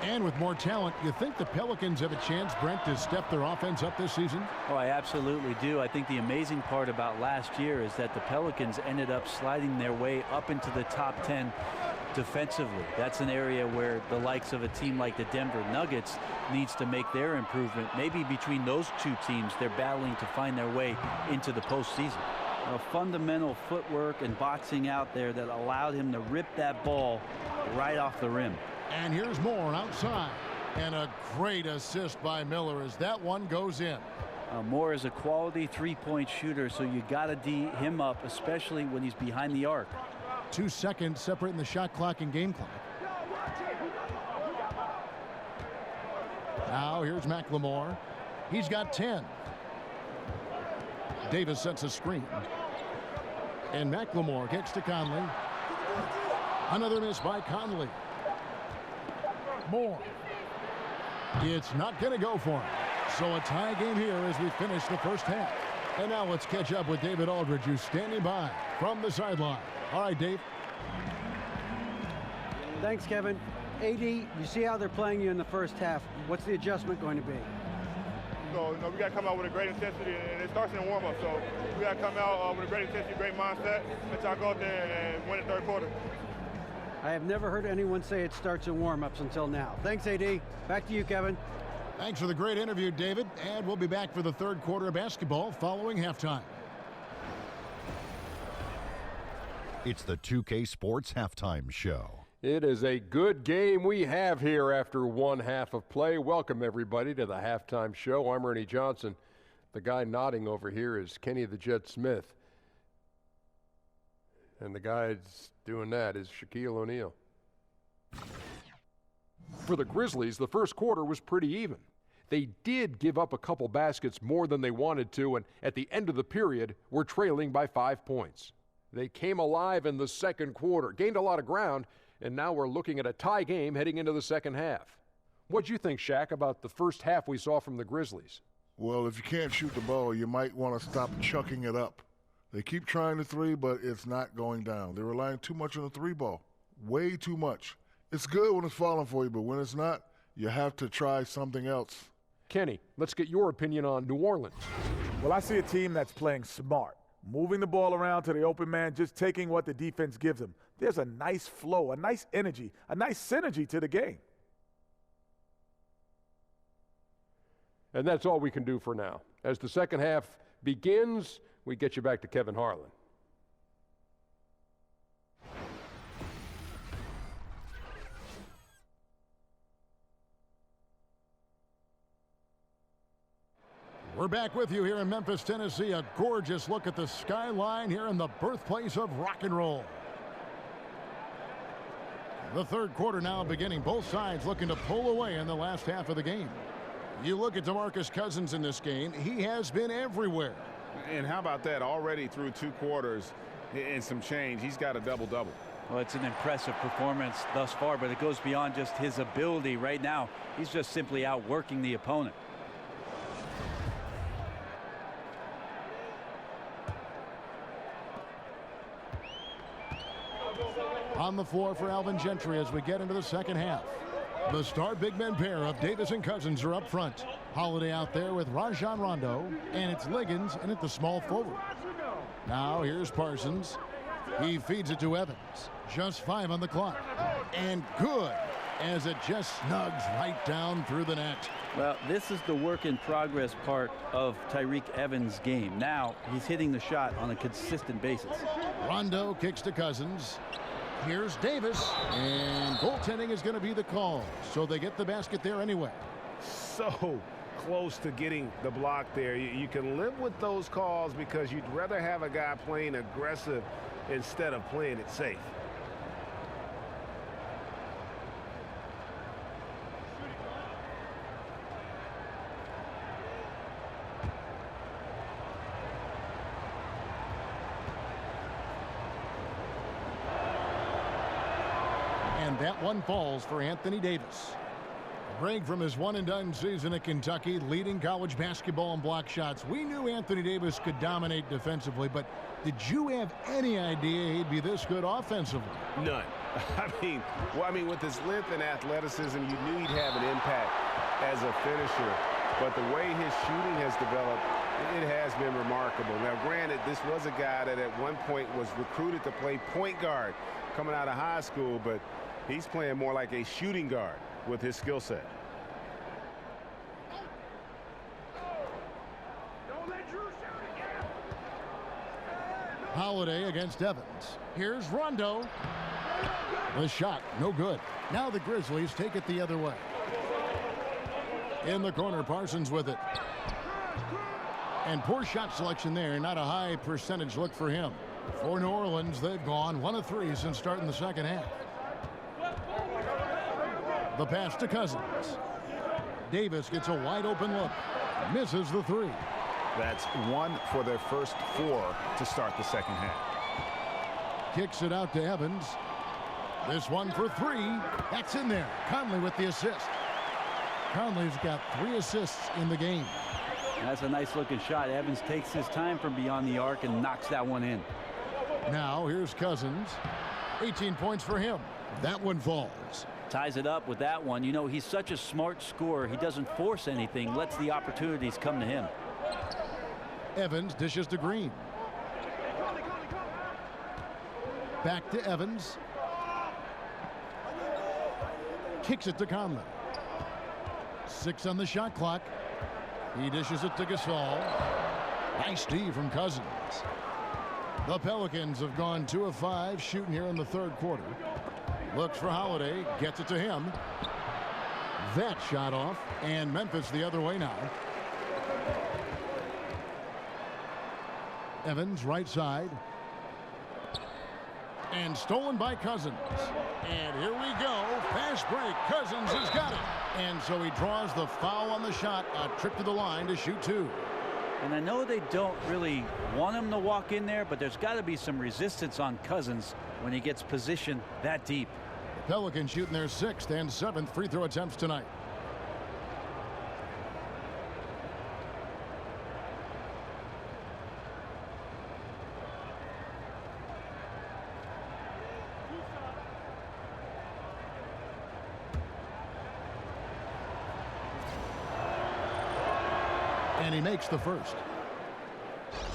And with more talent, you think the Pelicans have a chance, Brent, to step their offense up this season? Oh, I absolutely do. I think the amazing part about last year is that the Pelicans ended up sliding their way up into the top 10 defensively. That's an area where the likes of a team like the Denver Nuggets needs to make their improvement. Maybe between those 2 teams, they're battling to find their way into the postseason. A fundamental footwork and boxing out there that allowed him to rip that ball right off the rim. And here's Moore outside. And a great assist by Miller as that one goes in. Moore is a quality 3-point shooter, so you got to D him up, especially when he's behind the arc. 2 seconds separating the shot clock and game clock. Now here's McLemore. He's got 10. Davis sets a screen. And McLemore gets to Conley. Another miss by Conley. Moore. It's not going to go for him. So a tie game here as we finish the first half. And now let's catch up with David Aldridge, who's standing by from the sideline. All right, Dave. Thanks, Kevin. AD, you see how they're playing you in the first half. What's the adjustment going to be? So, we got to come out with a great intensity, and it starts in the warm-up. So we got to come out with a great intensity, great mindset, and try to go out there and win the third quarter. I have never heard anyone say it starts in warm-ups until now. Thanks, AD. Back to you, Kevin. Thanks for the great interview, David. And we'll be back for the third quarter of basketball following halftime. It's the 2K Sports Halftime Show. It is a good game we have here after 1 half of play. Welcome, everybody, to the halftime show. I'm Ernie Johnson. The guy nodding over here is Kenny the Jet Smith. And the guy that's doing that is Shaquille O'Neal. For the Grizzlies, the first quarter was pretty even. They did give up a couple baskets more than they wanted to, and at the end of the period, were trailing by 5 points. They came alive in the second quarter, gained a lot of ground, and now we're looking at a tie game heading into the second half. What'd you think, Shaq, about the first half we saw from the Grizzlies? Well, if you can't shoot the ball, you might want to stop chucking it up. They keep trying the 3, but it's not going down. They're relying too much on the 3 ball, way too much. It's good when it's falling for you, but when it's not, you have to try something else. Kenny, let's get your opinion on New Orleans. Well, I see a team that's playing smart, moving the ball around to the open man, just taking what the defense gives them. There's a nice flow, a nice energy, a nice synergy to the game. And that's all we can do for now. As the second half begins, we get you back to Kevin Harlan. We're back with you here in Memphis, Tennessee. A gorgeous look at the skyline here in the birthplace of rock and roll. The third quarter now beginning. Both sides looking to pull away in the last half of the game. You look at DeMarcus Cousins in this game, he has been everywhere. And how about that? Already through 2 quarters and some change, he's got a double-double. Well, it's an impressive performance thus far, but it goes beyond just his ability. Right now, he's just simply outworking the opponent. On the floor for Alvin Gentry as we get into the second half. The star big men pair of Davis and Cousins are up front. Holiday out there with Rajon Rondo, and it's Liggins in at the small forward. Now here's Parsons. He feeds it to Evans. Just 5 on the clock. And good, as it just snugs right down through the net. Well, this is the work in progress part of Tyreke Evans' game. Now he's hitting the shot on a consistent basis. Rondo kicks to Cousins. Here's Davis, and goaltending is going to be the call, so they get the basket there anyway. So close to getting the block there. You can live with those calls because you'd rather have a guy playing aggressive instead of playing it safe. And that one falls for Anthony Davis. Break from his one-and-done season at Kentucky, leading college basketball in block shots. We knew Anthony Davis could dominate defensively, but did you have any idea he'd be this good offensively? None. I mean, with his length and athleticism, you knew he'd have an impact as a finisher. But the way his shooting has developed, it has been remarkable. Now, granted, this was a guy that at one point was recruited to play point guard coming out of high school, but he's playing more like a shooting guard with his skill set. Holiday against Evans. Here's Rondo. The shot, no good. Now the Grizzlies take it the other way. In the corner, Parsons with it. And poor shot selection there. Not a high percentage look for him. For New Orleans, they've gone 1 of 3 since starting the second half. The pass to Cousins. Davis gets a wide open look. Misses the 3. That's 1 for their first 4 to start the second half. Kicks it out to Evans. This one for 3. That's in there. Conley with the assist. Conley's got 3 assists in the game. That's a nice looking shot. Evans takes his time from beyond the arc and knocks that one in. Now here's Cousins. 18 points for him. That one falls. Ties it up with that one. You know, he's such a smart scorer. He doesn't force anything, lets the opportunities come to him. Evans dishes to Green. Back to Evans. Kicks it to Conley. 6 on the shot clock. He dishes it to Gasol. Nice D from Cousins. The Pelicans have gone 2 of 5 shooting here in the third quarter. Looks for Holiday, gets it to him. That shot off, and Memphis the other way now. Evans right side. And stolen by Cousins. And here we go. Fast break. Cousins has got it. And so he draws the foul on the shot. A trip to the line to shoot 2. And I know they don't really want him to walk in there, but there's got to be some resistance on Cousins when he gets positioned that deep. The Pelicans shooting their 6th and 7th free throw attempts tonight. And he makes the first.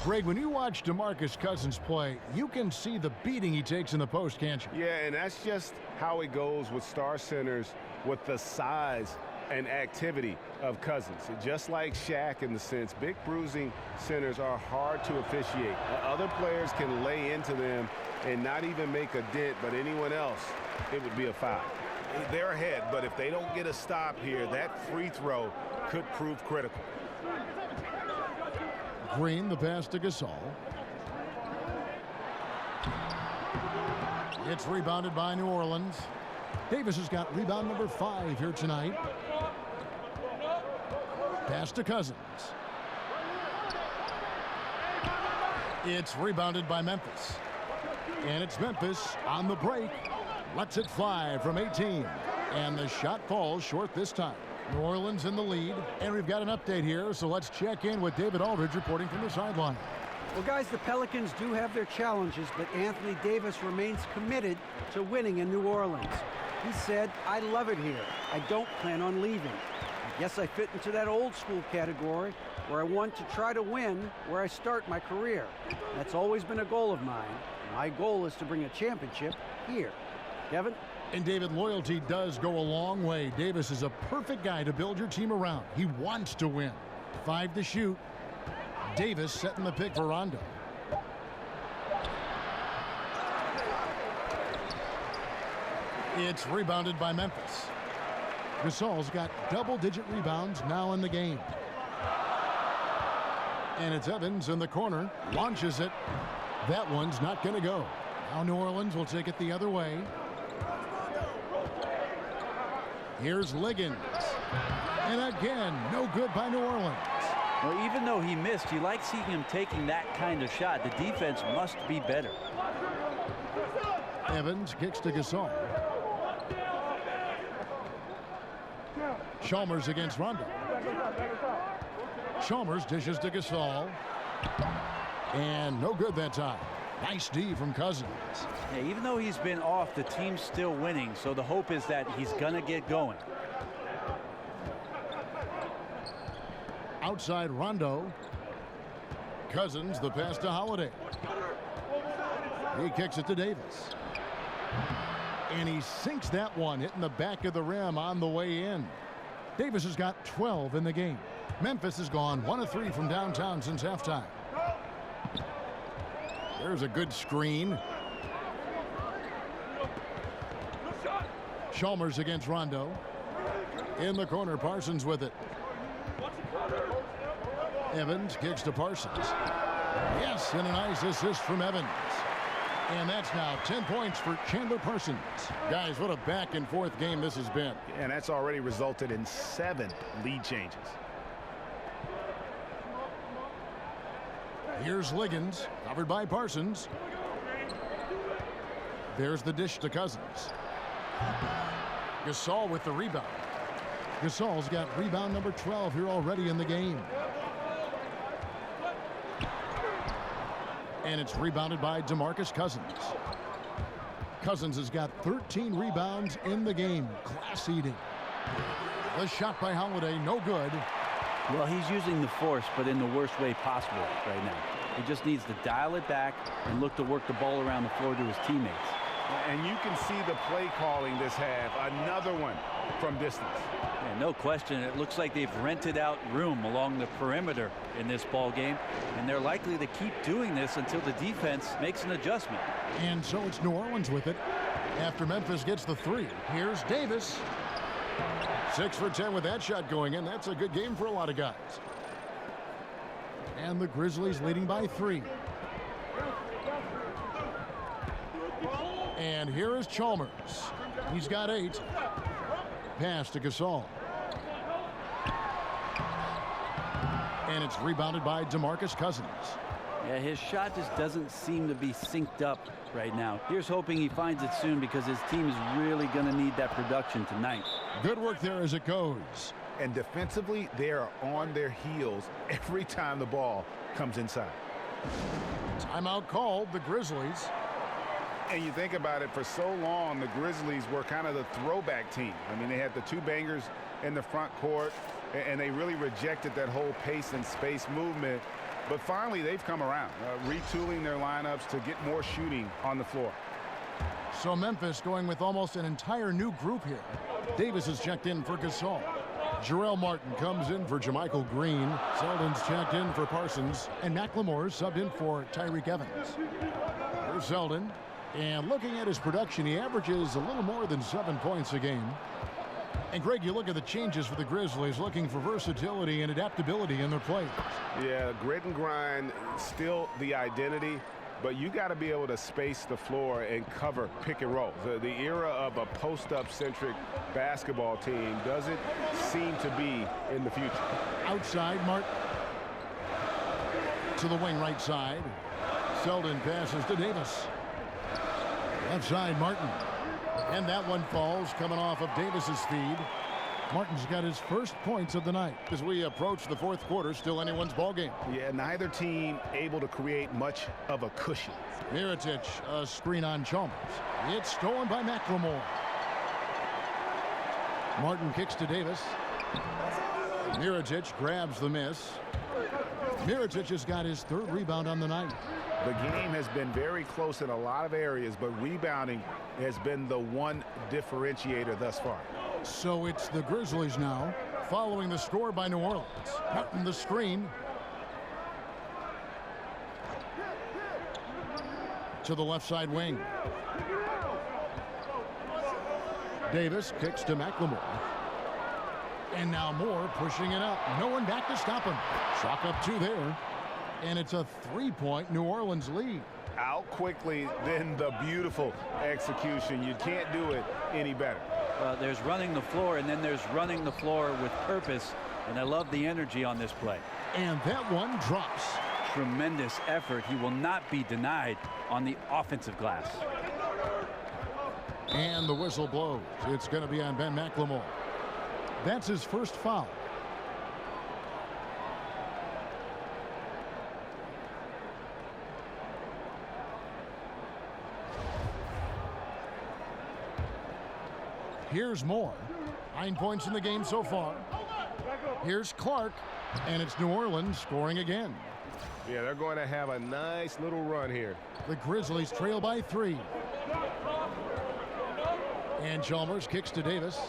Greg, when you watch DeMarcus Cousins play, you can see the beating he takes in the post, can't you? Yeah, and that's just how it goes with star centers, with the size and activity of Cousins. Just like Shaq in the sense, big bruising centers are hard to officiate. Other players can lay into them and not even make a dent, but anyone else, it would be a foul. They're ahead, but if they don't get a stop here, that free throw could prove critical. Green, the pass to Gasol. It's rebounded by New Orleans. Davis has got rebound number 5 here tonight. Pass to Cousins. It's rebounded by Memphis. And it's Memphis on the break. Lets it fly from 18. And the shot falls short this time. New Orleans in the lead. And we've got an update here, so let's check in with David Aldridge reporting from the sideline. Well, guys, the Pelicans do have their challenges, but Anthony Davis remains committed to winning in New Orleans. He said, "I love it here. I don't plan on leaving. I guess I fit into that old school category where I want to try to win where I start my career. That's always been a goal of mine. My goal is to bring a championship here." Kevin? And David, loyalty does go a long way. Davis is a perfect guy to build your team around. He wants to win. 5 to shoot. Davis setting the pick for Rondo. It's rebounded by Memphis. Gasol's got double-digit rebounds now in the game. And it's Evans in the corner. Launches it. That one's not going to go. Now New Orleans will take it the other way. Here's Liggins. And again, no good by New Orleans. Well, even though he missed, you like seeing him taking that kind of shot. The defense must be better. Evans kicks to Gasol. Chalmers against Rondo. Chalmers dishes to Gasol. And no good that time. Nice D from Cousins. Yeah, even though he's been off, the team's still winning, so the hope is that he's going to get going. Outside Rondo. Cousins, the pass to Holiday. He kicks it to Davis. And he sinks that one, hitting the back of the rim on the way in. Davis has got 12 in the game. Memphis has gone 1 of 3 from downtown since halftime. There's a good screen. Chalmers against Rondo. In the corner, Parsons with it. Evans kicks to Parsons. Yes, and a nice assist from Evans. And that's now 10 points for Chandler Parsons. Guys, what a back-and-forth game this has been. And that's already resulted in 7 lead changes. Here's Liggins, covered by Parsons. There's the dish to Cousins. Gasol with the rebound. Gasol's got rebound number 12 here already in the game. And it's rebounded by DeMarcus Cousins. Cousins has got 13 rebounds in the game. Class eating. The shot by Holiday, no good. Well, he's using the force, but in the worst way possible right now. He just needs to dial it back and look to work the ball around the floor to his teammates. And you can see the play calling this half. Another one from distance. Yeah, no question. It looks like they've rented out room along the perimeter in this ball game, and they're likely to keep doing this until the defense makes an adjustment. And so it's New Orleans with it. After Memphis gets the 3, here's Davis. 6 for 10 with that shot going in. That's a good game for a lot of guys. And the Grizzlies leading by 3. And here is Chalmers. He's got 8. Pass to Gasol. And it's rebounded by DeMarcus Cousins. Yeah, his shot just doesn't seem to be synced up right now. Here's hoping he finds it soon because his team is really going to need that production tonight. Good work there as it goes. And defensively, they are on their heels every time the ball comes inside. Timeout called, the Grizzlies. And you think about it, for so long, the Grizzlies were kind of the throwback team. I mean, they had the 2 bangers in the front court, and they really rejected that whole pace and space movement. But finally, they've come around, retooling their lineups to get more shooting on the floor. So Memphis going with almost an entire new group here. Davis is checked in for Gasol. Jarrell Martin comes in for Jermichael Green. Selden's checked in for Parsons. And McLemore's subbed in for Tyreek Evans. Here's Selden. And looking at his production, he averages a little more than 7 points a game. And Greg, you look at the changes for the Grizzlies, looking for versatility and adaptability in their plays. Yeah, grit and grind, still the identity. but you got to be able to space the floor and cover pick and roll. The era of a post-up centric basketball team doesn't seem to be in the future. Outside, Martin. To the wing right side. Selden passes to Davis. Left side, Martin. And that one falls, coming off of Davis's feed. Martin's got his first points of the night. As we approach the fourth quarter, still anyone's ball game. Yeah, neither team able to create much of a cushion. Mirotic, a screen on Chalmers. It's stolen by McLemore. Martin kicks to Davis. Mirotic grabs the miss. Mirotic has got his third rebound on the night. The game has been very close in a lot of areas, but rebounding has been the one differentiator thus far. So it's the Grizzlies now, following the score by New Orleans. Martin the screen. To the left side wing. Davis kicks to McLemore. And now Moore pushing it up. No one back to stop him. Chalk up two there. And it's a 3-point New Orleans lead. Out quickly, then the beautiful execution. You can't do it any better. There's running the floor, and then there's running the floor with purpose. And I love the energy on this play. And that one drops. Tremendous effort. He will not be denied on the offensive glass. And the whistle blows. It's going to be on Ben McLemore. That's his first foul. Here's Moore. 9 points in the game so far. Here's Clark, and it's New Orleans scoring again. Yeah, they're going to have a nice little run here. The Grizzlies trail by 3. And Chalmers kicks to Davis.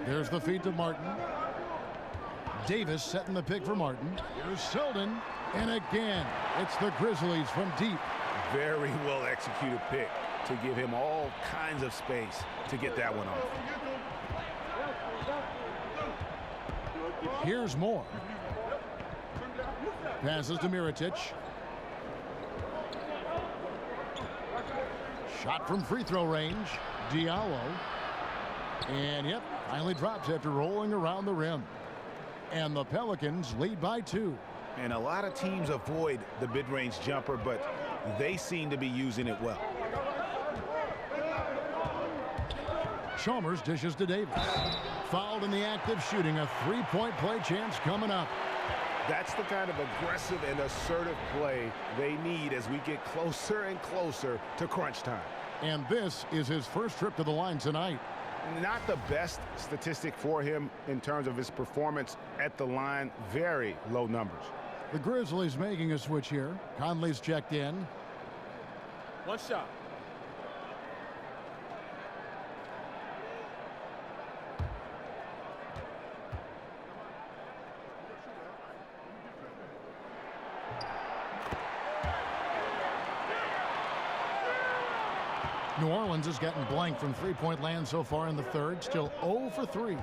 There's the feed to Martin. Davis setting the pick for Martin. Here's Selden. And again, it's the Grizzlies from deep. Very well executed pick to give him all kinds of space to get that one off. Here's Moore. Passes to Mirotic. Shot from free throw range. Diallo. And yep, finally drops after rolling around the rim. And the Pelicans lead by 2. And a lot of teams avoid the mid-range jumper, but they seem to be using it well. Chalmers dishes to Davis. Fouled in the act of shooting. A 3-point play chance coming up. That's the kind of aggressive and assertive play they need as we get closer and closer to crunch time. And this is his first trip to the line tonight. Not the best statistic for him in terms of his performance at the line. Very low numbers. The Grizzlies making a switch here. Conley's checked in. One shot. New Orleans has gotten blank from three-point land so far in the third. Still 0 for 3.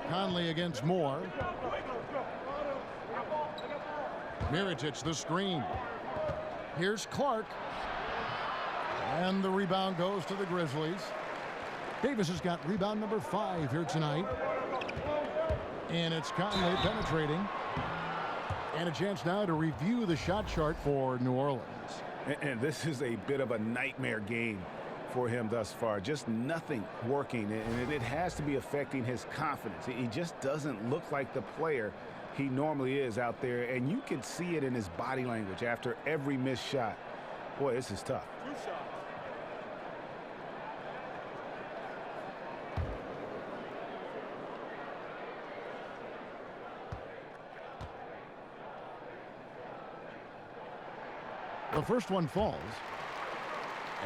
Conley against Moore. Mirotic the screen. Here's Clark. And the rebound goes to the Grizzlies. Davis has got rebound number 5 here tonight. And it's Conley penetrating. And a chance now to review the shot chart for New Orleans. And this is a bit of a nightmare game for him thus far. Just nothing working, and it has to be affecting his confidence. He just doesn't look like the player he normally is out there, and you can see it in his body language after every missed shot. Boy, this is tough. 2 shots. The first one falls.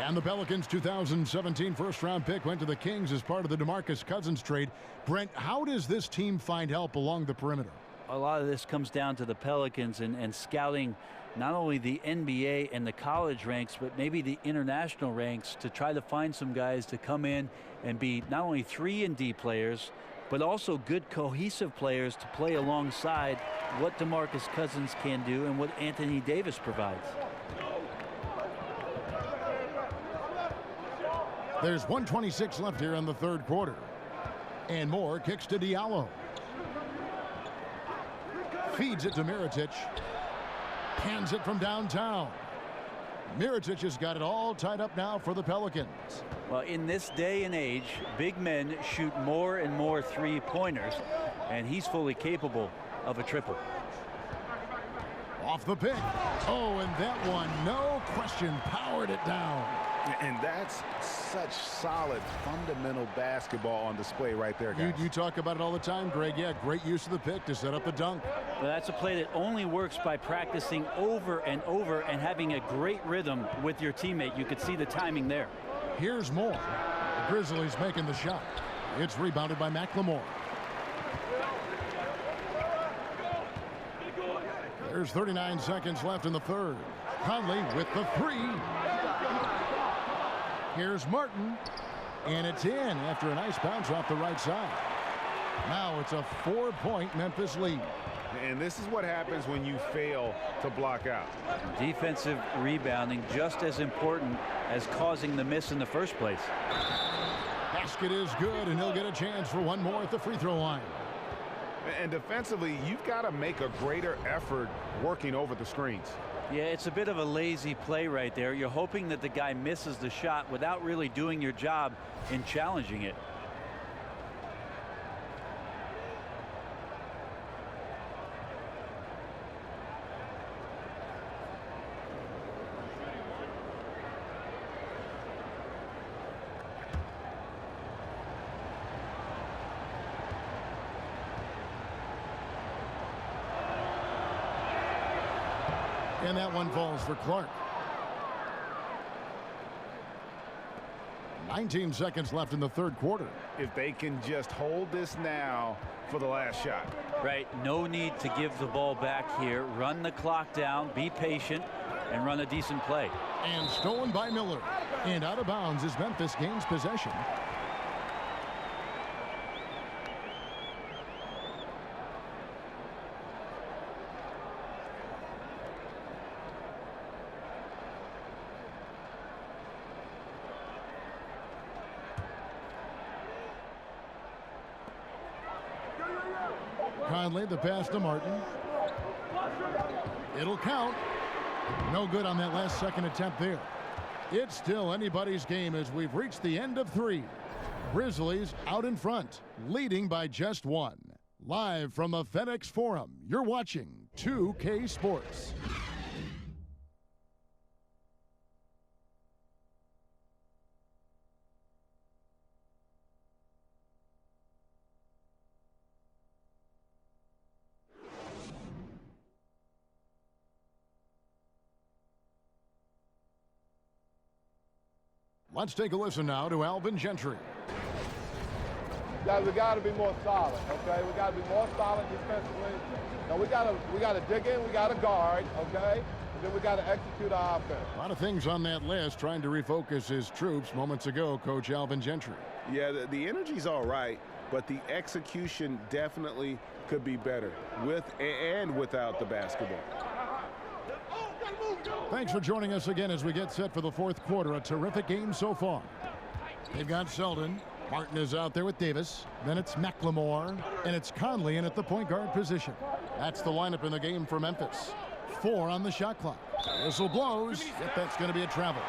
And the Pelicans' 2017 first-round pick went to the Kings as part of the DeMarcus Cousins trade. Brent, how does this team find help along the perimeter? A lot of this comes down to the Pelicans and scouting not only the NBA and the college ranks, but maybe the international ranks to try to find some guys to come in and be not only 3 and D players, but also good cohesive players to play alongside what DeMarcus Cousins can do and what Anthony Davis provides. There's 1:26 left here in the third quarter. And Moore kicks to Diallo. Feeds it to Mirotic. Hands it from downtown. Mirotic has got it all tied up now for the Pelicans. Well, in this day and age, big men shoot more and more three-pointers, and he's fully capable of a triple. Off the pick. Oh, and that one, no question, powered it down. And that's such solid, fundamental basketball on display right there, guys. You talk about it all the time, Greg. Yeah, great use of the pick to set up the dunk. Well, that's a play that only works by practicing over and over and having a great rhythm with your teammate. You could see the timing there. Here's Moore. The Grizzlies making the shot. It's rebounded by McLemore. There's 39 seconds left in the third. Conley with the three. Here's Martin, and it's in after a nice bounce off the right side. Now it's a 4-point Memphis lead. And this is what happens when you fail to block out. Defensive rebounding just as important as causing the miss in the first place. Basket is good, and he'll get a chance for one more at the free throw line. And defensively, you've got to make a greater effort working over the screens. Yeah, it's a bit of a lazy play right there. You're hoping that the guy misses the shot without really doing your job in challenging it. And that one falls for Clark. 19 seconds left in the third quarter. If they can just hold this now for the last shot. Right, no need to give the ball back here. Run the clock down, be patient, and run a decent play. And stolen by Miller. And out of bounds as Memphis gains possession. Conley, the pass to Martin. It'll count. No good on that last second attempt there. It's still anybody's game as we've reached the end of three. Grizzlies out in front, leading by just one. Live from the FedEx Forum, you're watching 2K Sports. Let's take a listen now to Alvin Gentry. Guys, we got to be more solid, okay? We got to be more solid defensively. Now we got to dig in, we got to guard, okay? And then we got to execute our offense. A lot of things on that list, trying to refocus his troops moments ago, Coach Alvin Gentry. Yeah, the energy's all right, but the execution definitely could be better with and without the basketball. Thanks for joining us again as we get set for the fourth quarter. A terrific game so far. They've got Selden. Martin is out there with Davis. Then it's McLemore. And it's Conley in at the point guard position. That's the lineup in the game for Memphis. 4 on the shot clock. Whistle blows. Yep, that's going to be a travel.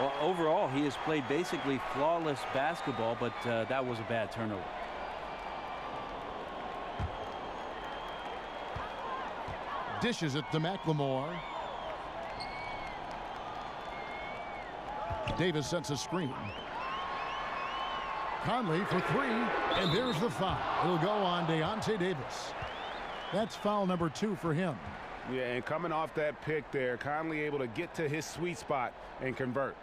Well, overall, he has played basically flawless basketball, but that was a bad turnover. Dishes it to McLemore. Davis sets a screen. Conley for 3, and there's the foul. It'll go on Deontay Davis. That's foul number 2 for him. Yeah, and coming off that pick there, Conley able to get to his sweet spot and convert.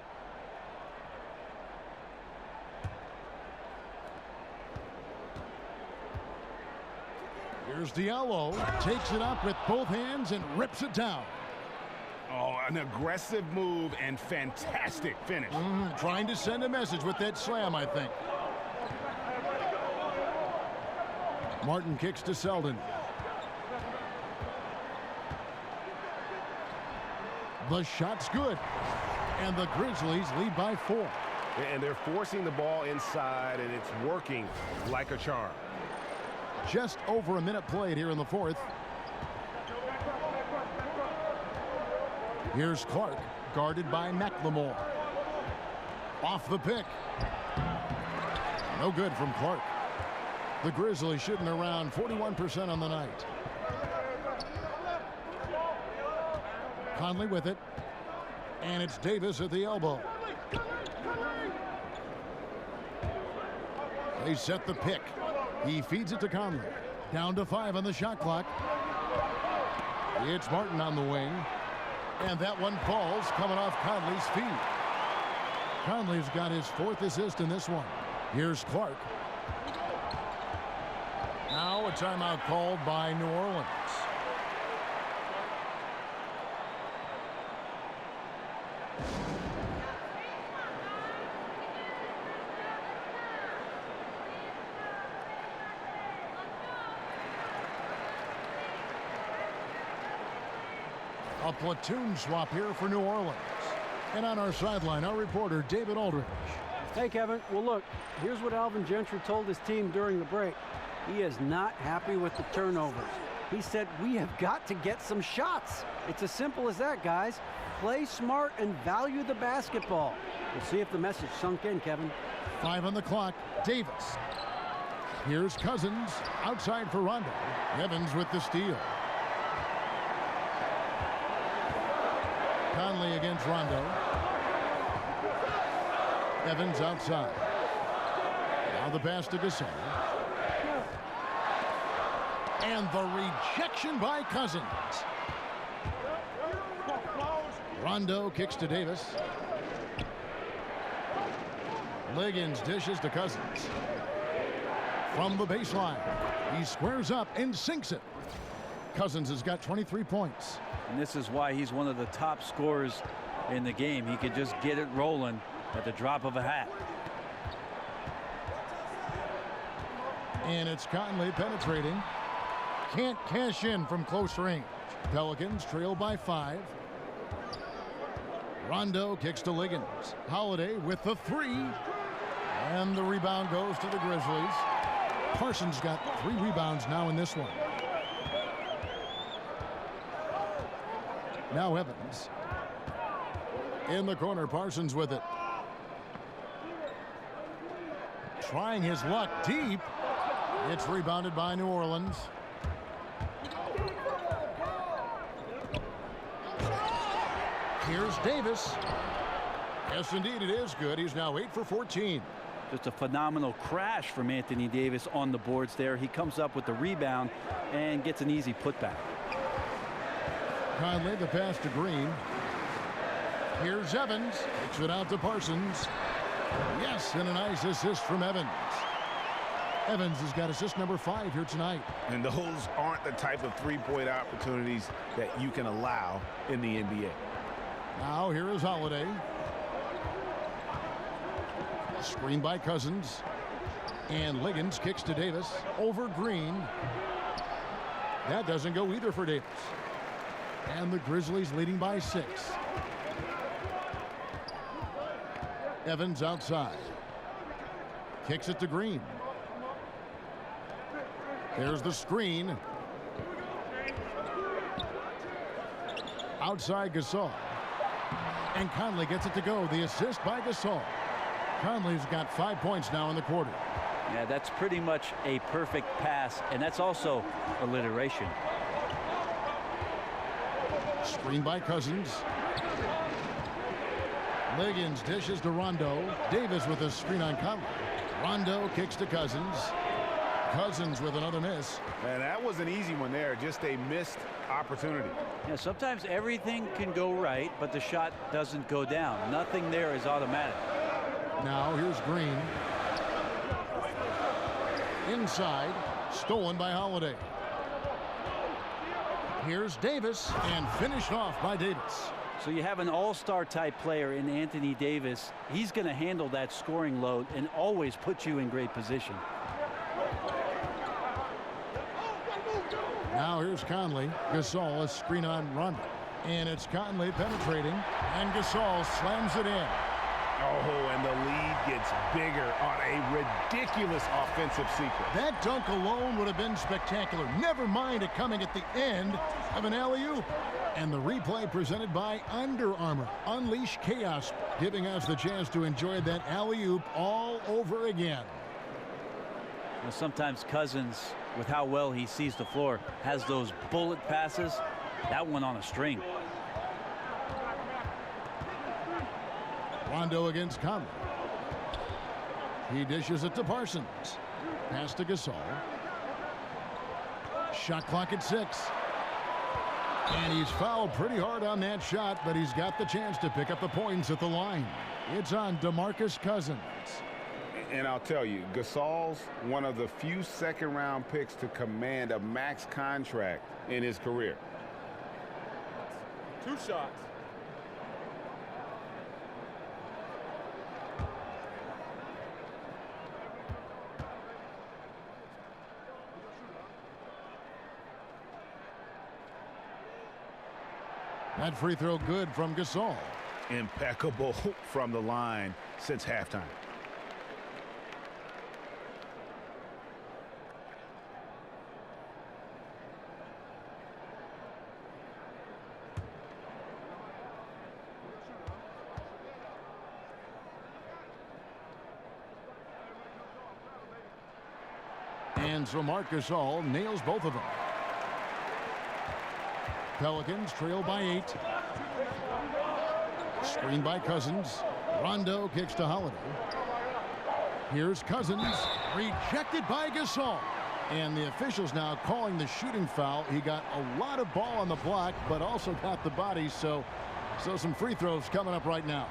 Here's Diallo. Takes it up with both hands and rips it down. Oh, an aggressive move and fantastic finish. Trying to send a message with that slam, I think. Martin kicks to Selden. The shot's good. And the Grizzlies lead by 4. And they're forcing the ball inside, and it's working like a charm. Just over a minute played here in the 4th. Here's Clark, guarded by McLemore. Off the pick. No good from Clark. The Grizzlies shooting around 41% on the night. Conley with it. And it's Davis at the elbow. They set the pick. He feeds it to Conley. Down to 5 on the shot clock. It's Martin on the wing. And that one falls, coming off Conley's feet. Conley's got his 4th assist in this one. Here's Clark. Now a timeout called by New Orleans. A platoon swap here for New Orleans. And on our sideline, our reporter, David Aldridge. Hey, Kevin. Well, look, here's what Alvin Gentry told his team during the break. He is not happy with the turnovers. He said, we have got to get some shots. It's as simple as that, guys. Play smart and value the basketball. We'll see if the message sunk in, Kevin. 5 on the clock. Davis. Here's Cousins. Outside for Rondo. Evans with the steal. Conley against Rondo. Evans outside. Now the pass to Gasol. And the rejection by Cousins. Rondo kicks to Davis. Liggins dishes to Cousins. From the baseline, he squares up and sinks it. Cousins has got 23 points. And this is why he's one of the top scorers in the game. He could just get it rolling at the drop of a hat. And it's Conley penetrating. Can't cash in from close range. Pelicans trail by 5. Rondo kicks to Liggins. Holiday with the 3. And the rebound goes to the Grizzlies. Parsons got 3 rebounds now in this one. Now Evans. In the corner, Parsons with it. Trying his luck deep. It's rebounded by New Orleans. Here's Davis. Yes, indeed, it is good. He's now 8 for 14. Just a phenomenal crash from Anthony Davis on the boards there. He comes up with the rebound and gets an easy putback. Conley, the pass to Green. Here's Evans. Kicks it out to Parsons. Yes, and a nice assist from Evans. Evans has got assist number 5 here tonight. And those aren't the type of three-point opportunities that you can allow in the NBA. Now here is Holiday. Screen by Cousins. And Liggins kicks to Davis. Over Green. That doesn't go either for Davis. And the Grizzlies leading by 6. Evans outside. Kicks it to Green. There's the screen. Outside Gasol. And Conley gets it to go. The assist by Gasol. Conley's got 5 points now in the quarter. Yeah, that's pretty much a perfect pass, and that's also alliteration. Screen by Cousins. Liggins dishes to Rondo. Davis with a screen on Conley. Rondo kicks to Cousins. Cousins with another miss. And that was an easy one there, just a missed opportunity. Yeah, sometimes everything can go right, but the shot doesn't go down. Nothing there is automatic. Now here's Green. Inside, stolen by Holiday. Here's Davis, and finished off by Davis. So you have an all-star type player in Anthony Davis. He's going to handle that scoring load and always put you in great position. Now here's Conley. Gasol, a screen on Rondo. And it's Conley penetrating. And Gasol slams it in. Oh, and the lead gets bigger on a ridiculous offensive sequence. That dunk alone would have been spectacular. Never mind it coming at the end of an alley-oop. And the replay presented by Under Armour. Unleash chaos, giving us the chance to enjoy that alley-oop all over again. Well, sometimes Cousins, with how well he sees the floor, has those bullet passes. That one on a string. Rondo against Conley. He dishes it to Parsons. Pass to Gasol. Shot clock at 6. And he's fouled pretty hard on that shot, but he's got the chance to pick up the points at the line. It's on DeMarcus Cousins. And I'll tell you, Gasol's one of the few second-round picks to command a max contract in his career. 2 shots. That free throw good from Gasol. Impeccable from the line since halftime. And so Marc Gasol nails both of them. Pelicans trail by 8. Screen by Cousins. Rondo kicks to Holiday. Here's Cousins. Rejected by Gasol. And the officials now calling the shooting foul. He got a lot of ball on the block, but also got the body. So some free throws coming up right now.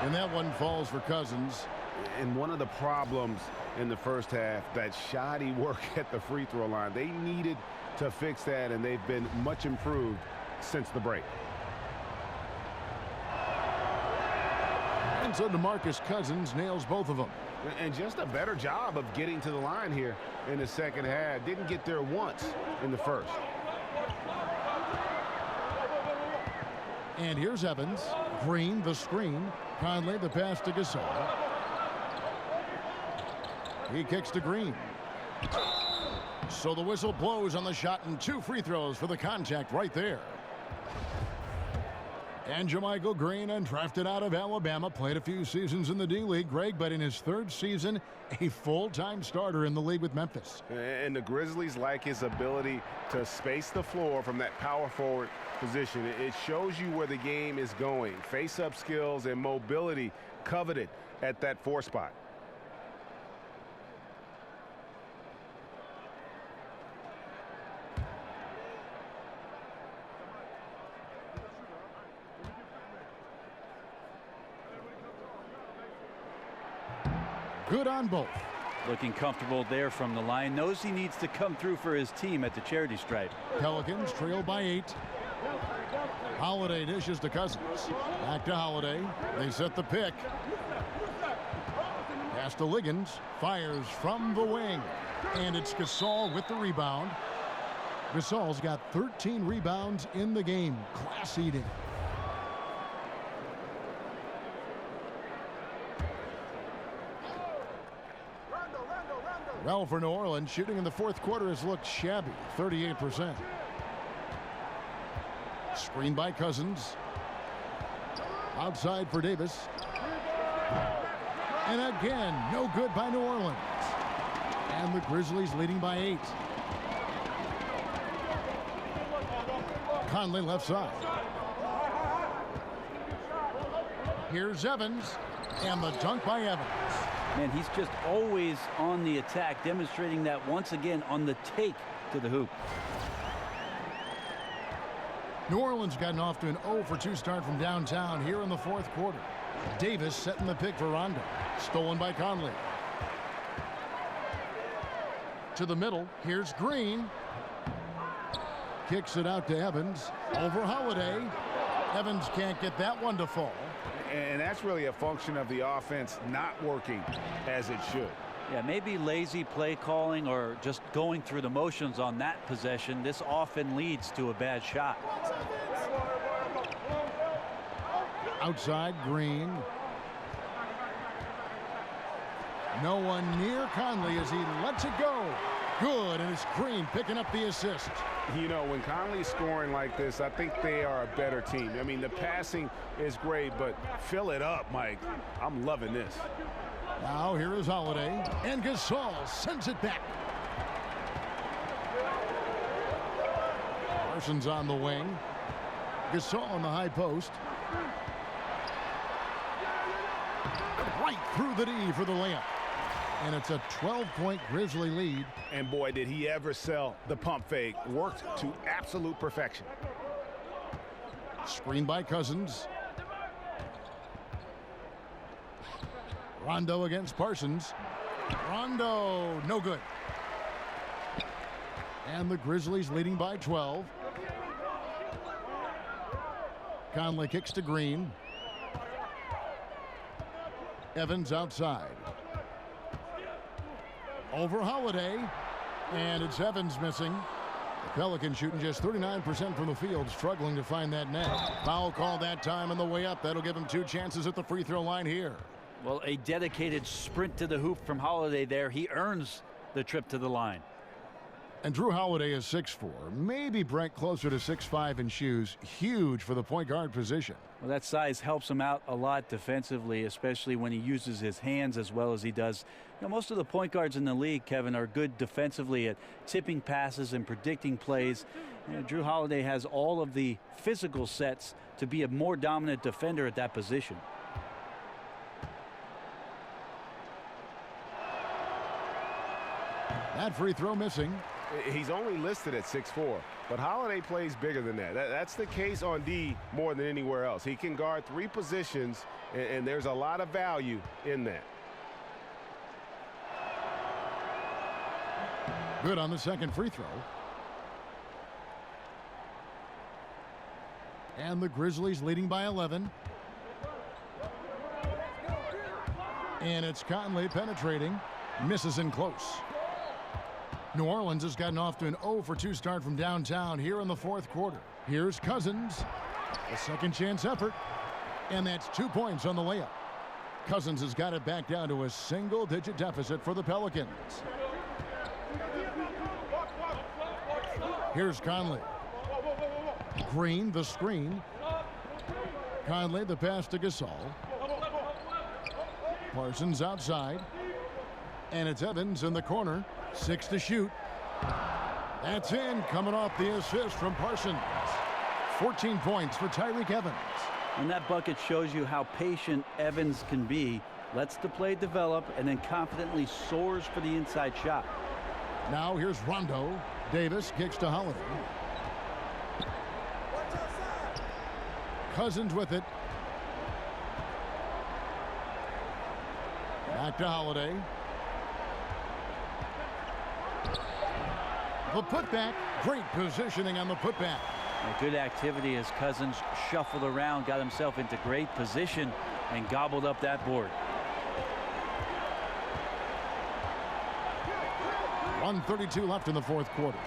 And that one falls for Cousins. And one of the problems in the first half, that shoddy work at the free throw line. They needed to fix that, and they've been much improved since the break. And so DeMarcus Cousins nails both of them. And just a better job of getting to the line here in the second half. Didn't get there once in the first. And here's Evans. Green, the screen. Conley, the pass to Gasol. He kicks to Green. So the whistle blows on the shot, and 2 free throws for the contact right there. And JaMychal Green, undrafted out of Alabama, played a few seasons in the D-League, Greg, but in his 3rd season, a full-time starter in the league with Memphis. And the Grizzlies like his ability to space the floor from that power forward position. It shows you where the game is going. Face-up skills and mobility coveted at that 4 spot. Good on both. Looking comfortable there from the line. Knows he needs to come through for his team at the charity stripe. Pelicans trail by 8. Holiday dishes to Cousins. Back to Holiday. They set the pick. Pass to Liggins. Fires from the wing. And it's Gasol with the rebound. Gasol's got 13 rebounds in the game. Class eating. Well, for New Orleans, shooting in the 4th quarter has looked shabby, 38%. Screen by Cousins. Outside for Davis. And again, no good by New Orleans. And the Grizzlies leading by 8. Conley left side. Here's Evans. And the dunk by Evans. Man, he's just always on the attack, demonstrating that once again on the take to the hoop. New Orleans gotten off to an 0-for-2 start from downtown here in the fourth quarter. Davis setting the pick for Rondo. Stolen by Conley. To the middle. Here's Green. Kicks it out to Evans. Over Holiday. Evans can't get that one to fall. And that's really a function of the offense not working as it should. Yeah, maybe lazy play calling or just going through the motions on that possession. This often leads to a bad shot. Outside, Green. No one near Conley as he lets it go. Good, and it's Green picking up the assist. You know, when Conley's scoring like this, I think they are a better team. I mean, the passing is great, but fill it up, Mike. I'm loving this. Now here is Holiday, and Gasol sends it back. Parsons on the wing. Gasol on the high post. Right through the D for the layup. And it's a 12-point Grizzly lead. And boy, did he ever sell the pump fake. Worked to absolute perfection. Screen by Cousins. Rondo against Parsons. Rondo, no good. And the Grizzlies leading by 12. Conley kicks to Green. Evans outside. Over Holiday. And it's Evans missing. The Pelicans shooting just 39% from the field, struggling to find that net. Foul call that time on the way up. That'll give him 2 chances at the free throw line here. Well, a dedicated sprint to the hoop from Holiday there. He earns the trip to the line. And Drew Holiday is 6'4", maybe Brent closer to 6'5" in shoes. Huge for the point guard position. Well, that size helps him out a lot defensively, especially when he uses his hands as well as he does. You know, most of the point guards in the league, Kevin, are good defensively at tipping passes and predicting plays. You know, Drew Holiday has all of the physical sets to be a more dominant defender at that position. That free throw missing. He's only listed at 6'4", but Holiday plays bigger than that. That's the case on D more than anywhere else. He can guard 3 positions, and there's a lot of value in that. Good on the second free throw. And the Grizzlies leading by 11. And it's Conley penetrating. Misses in close. New Orleans has gotten off to an 0-for-2 start from downtown here in the fourth quarter. Here's Cousins. A second chance effort. And that's 2 points on the layup. Cousins has got it back down to a single-digit deficit for the Pelicans. Here's Conley. Green, the screen. Conley, the pass to Gasol. Parsons outside. And it's Evans in the corner. 6 to shoot. That's in, coming off the assist from Parsons. 14 points for Tyreke Evans. And that bucket shows you how patient Evans can be. Lets the play develop and then confidently soars for the inside shot. Now here's Rondo. Davis kicks to Holiday. Cousins with it. Back to Holiday. The putback. Great positioning on the putback. Good activity as Cousins shuffled around, got himself into great position, and gobbled up that board. 1:32 left in the fourth quarter.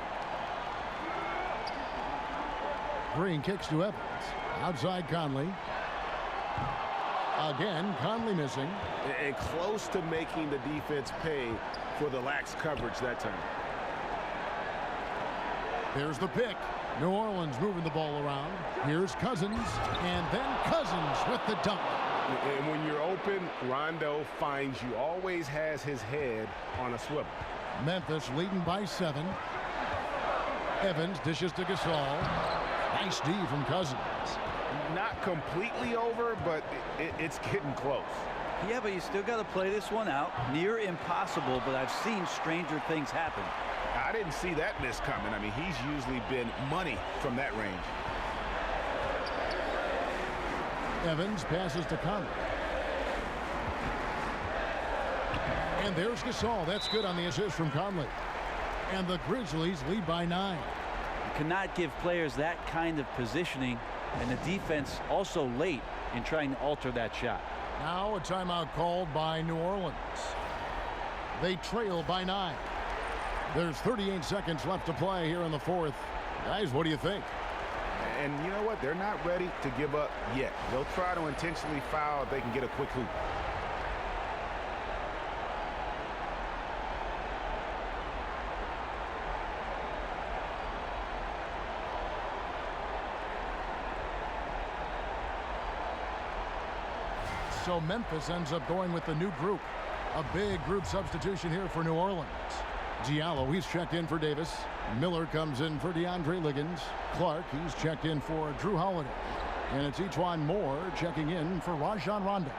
Green kicks to Evans. Outside Conley. Again, Conley missing. And close to making the defense pay for the lax coverage that time. There's the pick. New Orleans moving the ball around. Here's Cousins. And then Cousins with the dunk. And when you're open, Rondo finds you. Always has his head on a swivel. Memphis leading by 7. Evans dishes to Gasol. Nice D from Cousins. Not completely over, but it's getting close. Yeah, but you still got to play this one out. Near impossible, but I've seen stranger things happen. I didn't see that miss coming. I mean, he's usually been money from that range. Evans passes to Conley. And there's Gasol. That's good on the assist from Conley. And the Grizzlies lead by 9. You cannot give players that kind of positioning, and the defense also late in trying to alter that shot. Now a timeout called by New Orleans. They trail by 9. There's 38 seconds left to play here in the fourth. Guys, what do you think? And you know what? They're not ready to give up yet. They'll try to intentionally foul if they can get a quick hoop. So Memphis ends up going with the new group. A big group substitution here for New Orleans. Diallo, he's checked in for Davis. Miller comes in for DeAndre Liggins. Clark, he's checked in for Drew Holiday. And it's Etuan Moore checking in for Rajon Rondo.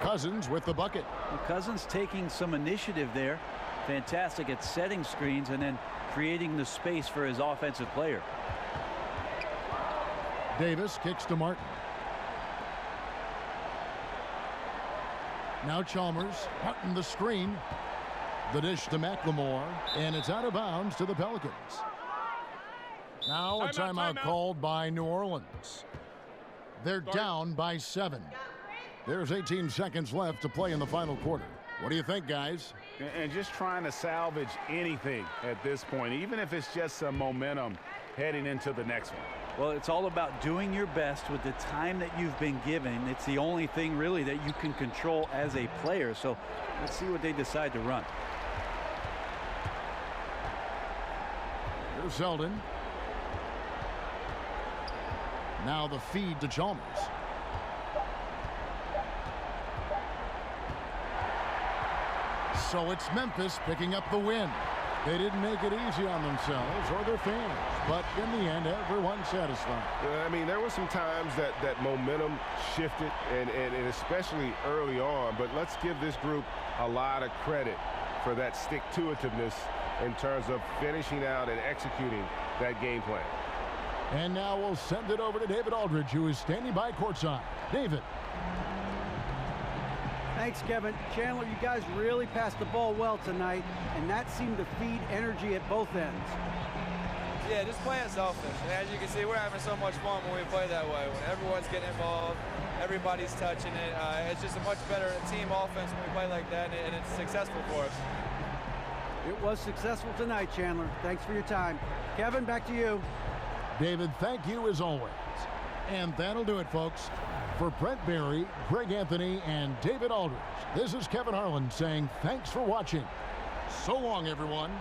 Cousins with the bucket. Well, Cousins taking some initiative there. Fantastic at setting screens and then creating the space for his offensive player. Davis kicks to Martin. Now Chalmers, Martin the screen. The dish to McLemore, and it's out of bounds to the Pelicans. Now a timeout called by New Orleans. They're down by 7. There's 18 seconds left to play in the final quarter. What do you think, guys? And just trying to salvage anything at this point, even if it's just some momentum heading into the next one. Well, it's all about doing your best with the time that you've been given. It's the only thing really that you can control as a player. So let's see what they decide to run. Here's Zeldin. Now the feed to Chalmers. So it's Memphis picking up the win. They didn't make it easy on themselves or their fans, but in the end, everyone's satisfied. I mean, there were some times that momentum shifted, and especially early on, but let's give this group a lot of credit for that stick-to-itiveness in terms of finishing out and executing that game plan. And now we'll send it over to David Aldridge, who is standing by courtside. David. Thanks, Kevin. Chandler, you guys really passed the ball well tonight, and that seemed to feed energy at both ends. Yeah, just playing selfish. And as you can see, we're having so much fun when we play that way. When everyone's getting involved, everybody's touching it. It's just a much better team offense when we play like that, and it's successful for us. It was successful tonight, Chandler. Thanks for your time. Kevin, back to you. David, thank you as always. And that'll do it, folks. For Brent Barry, Greg Anthony, and David Aldridge, this is Kevin Harlan saying thanks for watching. So long, everyone.